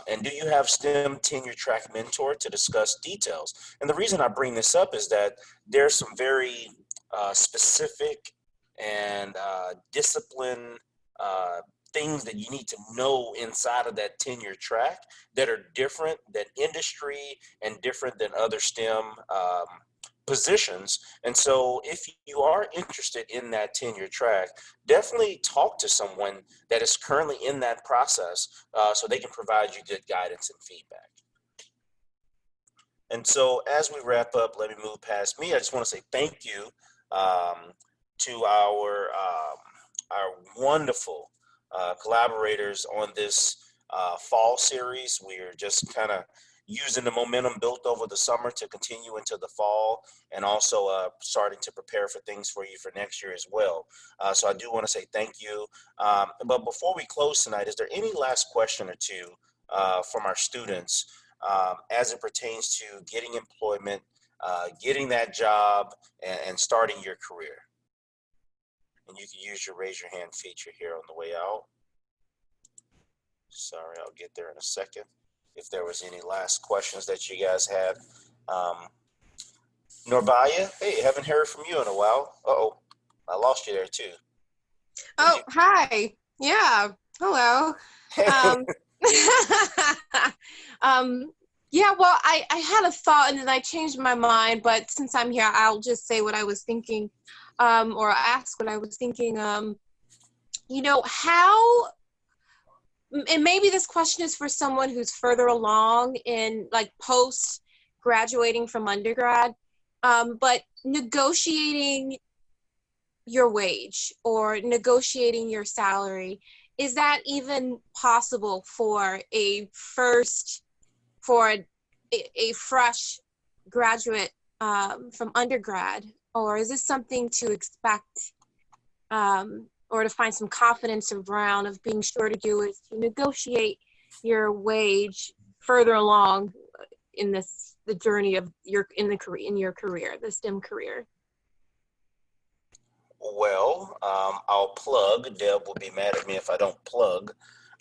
And do you have STEM tenure track mentor to discuss details? And the reason I bring this up is that there's some very specific and discipline things that you need to know inside of that tenure track that are different than industry and different than other STEM positions. And so if you are interested in that tenure track, definitely talk to someone that is currently in that process so they can provide you good guidance and feedback. And so as we wrap up, let me move past me. I just want to say thank you to our wonderful collaborators on this fall series. We're just kind of using the momentum built over the summer to continue into the fall, and also starting to prepare for things for you for next year as well. So I do want to say thank you. But before we close tonight, is there any last question or two from our students as it pertains to getting employment, getting that job, and starting your career? and you can use your raise your hand feature here on the way out. Sorry, I'll get there in a second. If there was any last questions that you guys had. Norbaya, hey, haven't heard from you in a while. Uh-oh, I lost you there too. Oh, hi. Yeah, hello. Yeah, well, I had a thought and then I changed my mind, but since I'm here, I'll just say what I was thinking, or ask what I was thinking. You know, how, and maybe this question is for someone who's further along in like post graduating from undergrad, but negotiating your wage or negotiating your salary, is that even possible for a fresh graduate from undergrad, or is this something to expect or to find some confidence around of being sure to do, is to negotiate your wage further along in the journey of your career, the STEM career? Well, I'll plug. Deb will be mad at me if I don't plug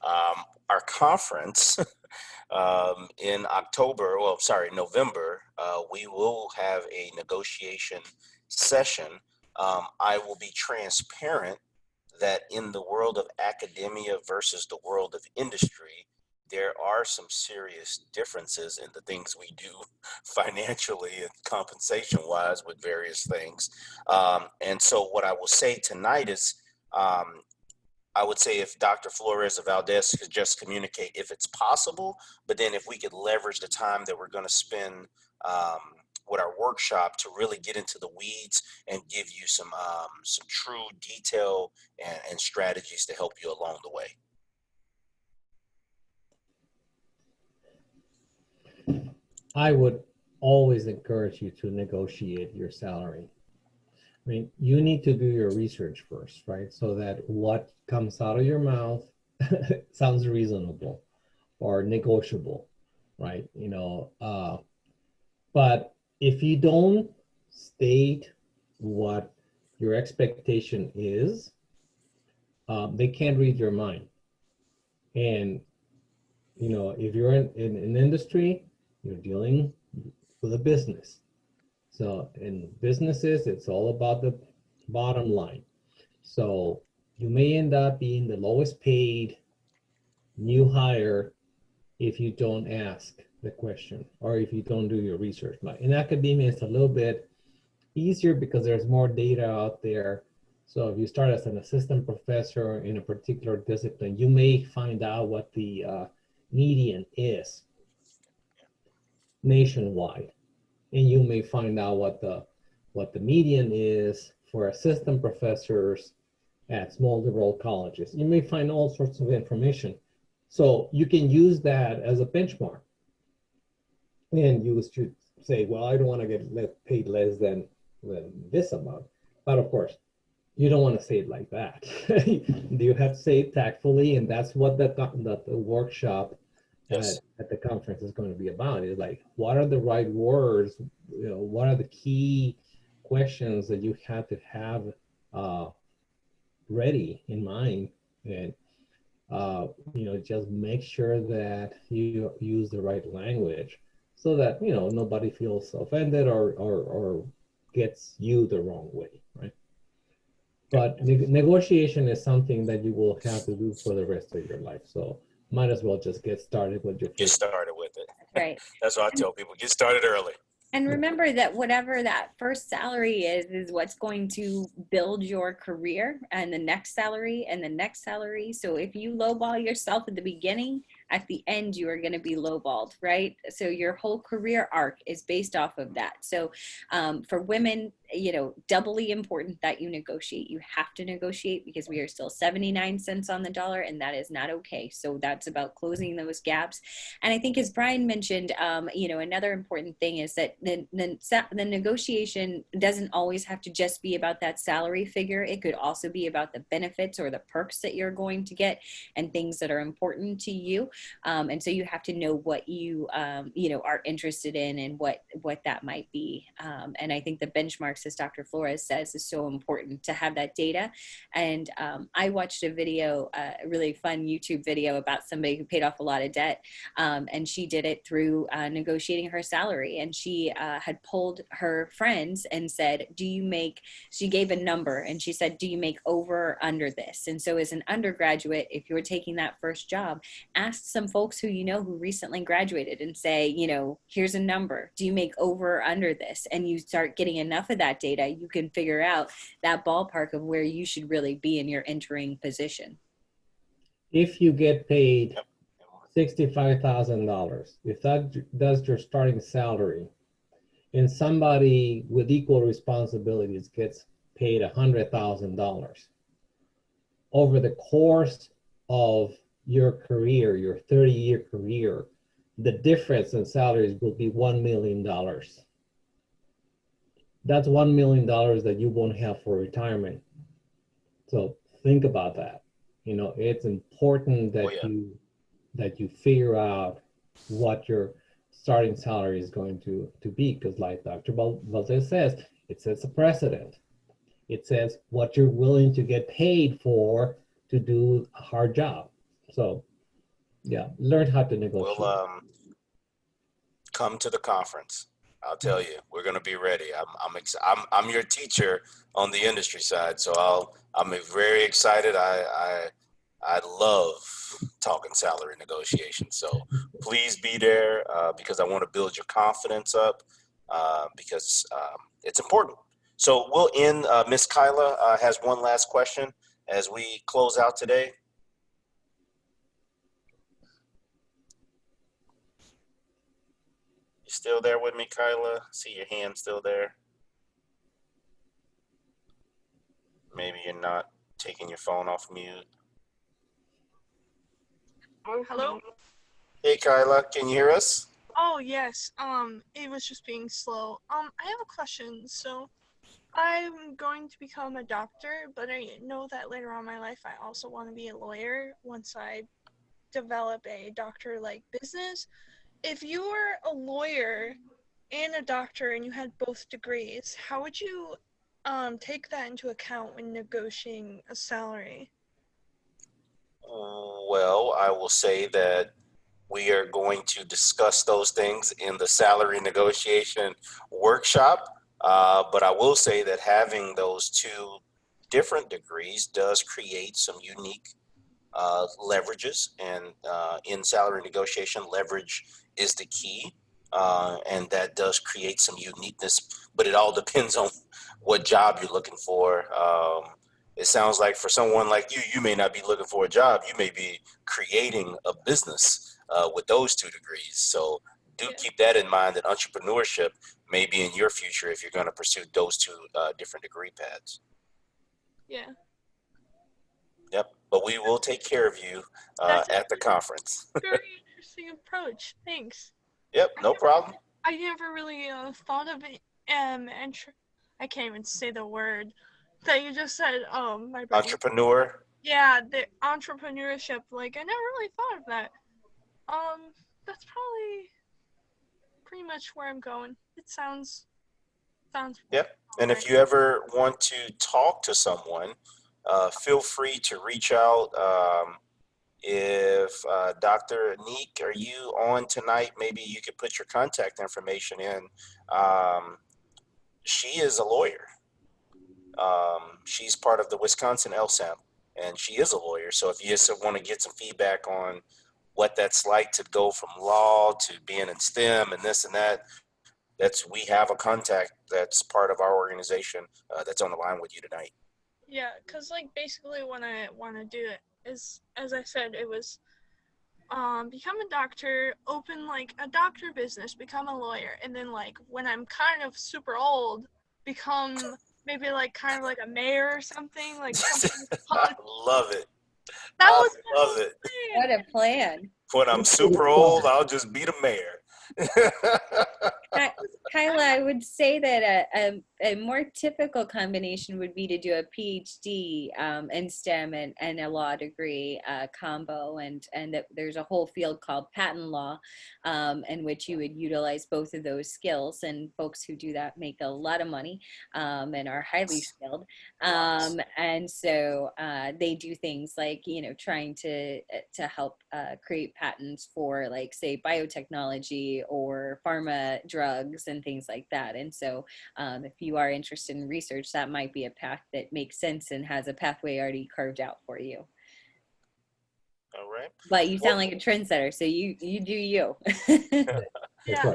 our conference in November. We will have a negotiation session. I will be transparent that in the world of academia versus the world of industry, there are some serious differences in the things we do financially and compensation wise with various things. And so what I will say tonight is, I would say if Dr. Flores or Valdez could just communicate if it's possible, but then if we could leverage the time that we're going to spend with our workshop to really get into the weeds and give you some true detail and strategies to help you along the way. I would always encourage you to negotiate your salary. I mean, you need to do your research first, right? So that what comes out of your mouth sounds reasonable or negotiable, right? You know, but if you don't state what your expectation is, they can't read your mind. And, you know, if you're in an industry, you're dealing with a business. So in businesses, it's all about the bottom line. So you may end up being the lowest paid new hire if you don't ask the question or if you don't do your research. But in academia, it's a little bit easier because there's more data out there. So if you start as an assistant professor in a particular discipline, you may find out what the median is nationwide, and you may find out what the median is for assistant professors at small liberal colleges. You may find all sorts of information, so you can use that as a benchmark. And you should say, well, I don't want to get paid less than this amount. But of course, you don't want to say it like that. You have to say it tactfully, and that's what the workshop at the conference is going to be about. Is like, what are the right words? You know, what are the key questions that you have to have ready in mind, and you know, just make sure that you use the right language so that, you know, nobody feels offended or gets you the wrong way, right? But negotiation is something that you will have to do for the rest of your life. So might as well just get started with your Get started with it. Right. That's what I tell people. Get started early. And remember that whatever that first salary is what's going to build your career, and the next salary and the next salary. So if you lowball yourself at the beginning, at the end, you are going to be lowballed, right? So your whole career arc is based off of that. So for women, you know, doubly important that you negotiate. You have to negotiate because we are still 79 cents on the dollar, and that is not okay. So that's about closing those gaps. And I think, as Brian mentioned, you know, another important thing is that the negotiation doesn't always have to just be about that salary figure. It could also be about the benefits or the perks that you're going to get and things that are important to you. And so you have to know what you, you know, are interested in and what that might be. And I think the benchmarks, as Dr. Flores says, is so important to have that data. And I watched a video, a really fun YouTube video about somebody who paid off a lot of debt. And she did it through negotiating her salary. And she had polled her friends and said, she gave a number and she said, do you make over or under this? And so as an undergraduate, if you're taking that first job, ask some folks who you know who recently graduated and say, you know, here's a number. Do you make over or under this? And you start getting enough of that data, you can figure out that ballpark of where you should really be in your entering position. If you get paid $65,000, if that's your starting salary, and somebody with equal responsibilities gets paid $100,000, over the course of your career, your 30-year career, the difference in salaries will be $1 million. That's $1 million that you won't have for retirement. So think about that. You know, it's important that you figure out what your starting salary is going to be, because like Dr. Valdez says, it sets a precedent. It says what you're willing to get paid for to do a hard job. So yeah, learn how to negotiate. We'll come to the conference. I'll tell you, we're going to be ready. I'm your teacher on the industry side, so I'm very excited. I love talking salary negotiations. So please be there because I want to build your confidence up because it's important. So we'll end. Miss Kyla has one last question as we close out today. You still there with me, Kyla? See your hand still there? Maybe you're not taking your phone off mute. Hello? Hey, Kyla, can you hear us? Oh, yes. It was just being slow. I have a question. So I'm going to become a doctor, but I know that later on in my life, I also want to be a lawyer once I develop a doctor-like business. If you were a lawyer and a doctor and you had both degrees, how would you take that into account when negotiating a salary? Well, I will say that we are going to discuss those things in the salary negotiation workshop. But I will say that having those two different degrees does create some unique leverages. And in salary negotiation, leverage is the key. And that does create some uniqueness, but it all depends on what job you're looking for. It sounds like for someone like you may not be looking for a job. You may be creating a business with those two degrees. So do keep that in mind, that entrepreneurship may be in your future if you're going to pursue those two different degree paths. Yeah. Yep. But we will take care of you at the conference. Very interesting approach. Thanks. Yep. No problem. I never really thought of it. I can't even say the word that you just said. My brain. Entrepreneur. Yeah, the entrepreneurship. Like I never really thought of that. That's probably pretty much where I'm going. It sounds. Yep. And if you ever want to talk to someone, feel free to reach out. If Dr. Neek, are you on tonight? Maybe you could put your contact information in. She is a lawyer. She's part of the Wisconsin LSAMP, and she is a lawyer. So if you just want to get some feedback on what that's like to go from law to being in STEM and this and that, we have a contact that's part of our organization that's on the line with you tonight. Yeah, because like basically what I want to do is, as I said, it was become a doctor, open like a doctor business, become a lawyer, and then like when I'm kind of super old, become maybe like kind of like a mayor or something, like something. I love it. That I was love it. What a plan. When I'm super old, I'll just be the mayor. Kyla, I would say that a more typical combination would be to do a PhD in STEM and a law degree combo, and there's a whole field called patent law in which you would utilize both of those skills, and folks who do that make a lot of money and are highly skilled. And so they do things like, trying to help create patents for, like, say, biotechnology or pharma drugs and things like that. And so if you are interested in research, that might be a path that makes sense and has a pathway already carved out for you. All right. But you sound like a trendsetter, so you do you. Yeah.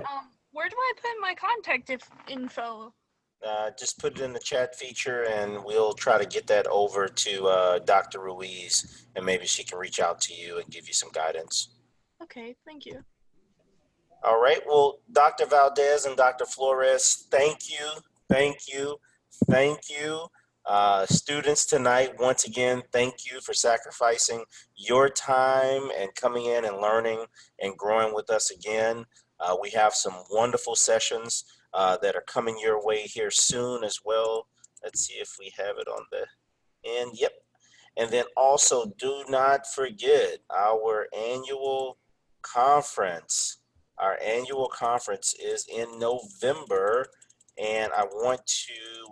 Where do I put my contact info? Just put it in the chat feature, and we'll try to get that over to Dr. Ruiz, and maybe she can reach out to you and give you some guidance. Okay, thank you. All right. Well, Dr. Valdez and Dr. Flores, thank you. Thank you. Thank you. Students tonight, once again, thank you for sacrificing your time and coming in and learning and growing with us again. We have some wonderful sessions that are coming your way here soon as well. Let's see if we have it on the end. Yep. And then also, do not forget our annual conference. Our annual conference is in November, and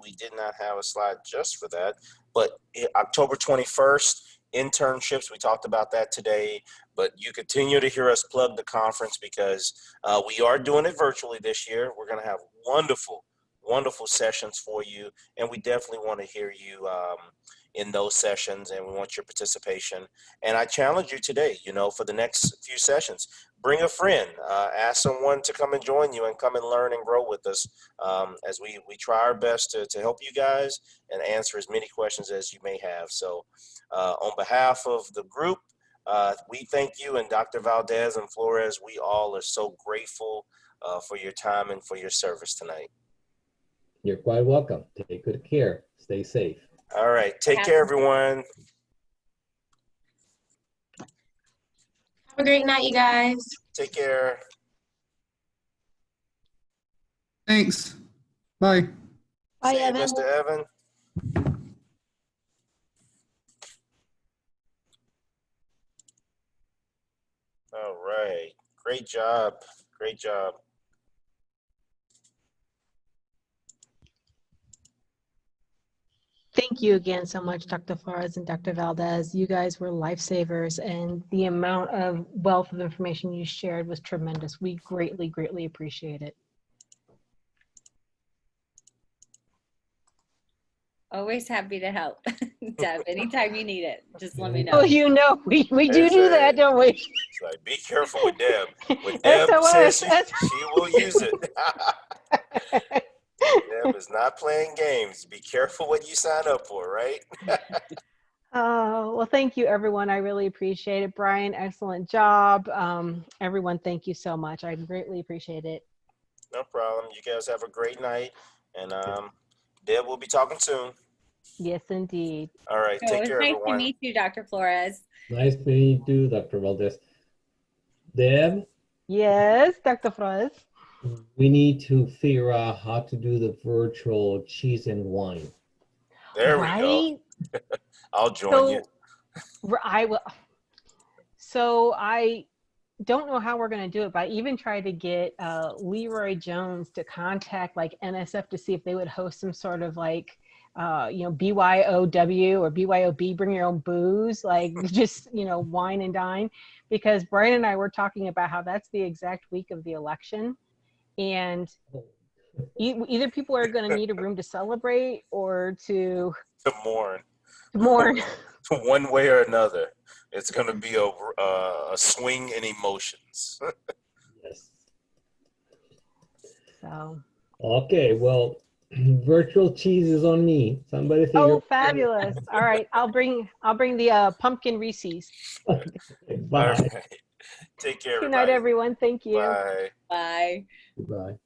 we did not have a slide just for that, but October 21st, internships, we talked about that today, but you continue to hear us plug the conference because we are doing it virtually this year. We're going to have wonderful sessions for you, and we definitely want to hear you in those sessions, and we want your participation. And I challenge you today, for the next few sessions, bring a friend, ask someone to come and join you and come and learn and grow with us as we try our best to help you guys and answer as many questions as you may have. So on behalf of the group, we thank you, and Dr. Valdez and Flores, we all are so grateful for your time and for your service tonight. You're quite welcome. Take good care. Stay safe. All right. Take care, everyone. Have a great night, you guys. Take care. Thanks. Bye. Bye, See you, Evan. Mr. Evan. All right. Great job. Great job. Thank you again so much, Dr. Flores and Dr. Valdez. You guys were lifesavers, and the amount of wealth of information you shared was tremendous. We greatly, greatly appreciate it. Always happy to help, Deb. Anytime you need it, just let me know. Oh, we do that, don't we? It's like, be careful with Deb. When Deb says she will use it. Deb is not playing games. Be careful what you sign up for, right? Oh, well, thank you, everyone. I really appreciate it. Brian, excellent job. Everyone, thank you so much. I greatly appreciate it. No problem. You guys have a great night. And Deb will be talking soon. Yes, indeed. All right. Take care, nice everyone. to meet you, Dr. Flores. Nice meeting you, Dr. Valdez. Deb? Yes, Dr. Flores. We need to figure out how to do the virtual cheese and wine. There we go. I'll join you. I will. So I don't know how we're going to do it, but I even tried to get Leroy Jones to contact like NSF to see if they would host some sort of like, BYOW or BYOB, bring your own booze, like just, wine and dine. Because Brian and I were talking about how that's the exact week of the election. And either people are going to need a room to celebrate or to mourn. One way or another, it's going to be a swing in emotions. Yes. So. Okay, well, virtual cheese is on me. Somebody figure. Oh, fabulous! All right, I'll bring the pumpkin Reese's. Bye. All right. Take care, everybody. Good night, everyone. Thank you. Bye. Bye. Goodbye.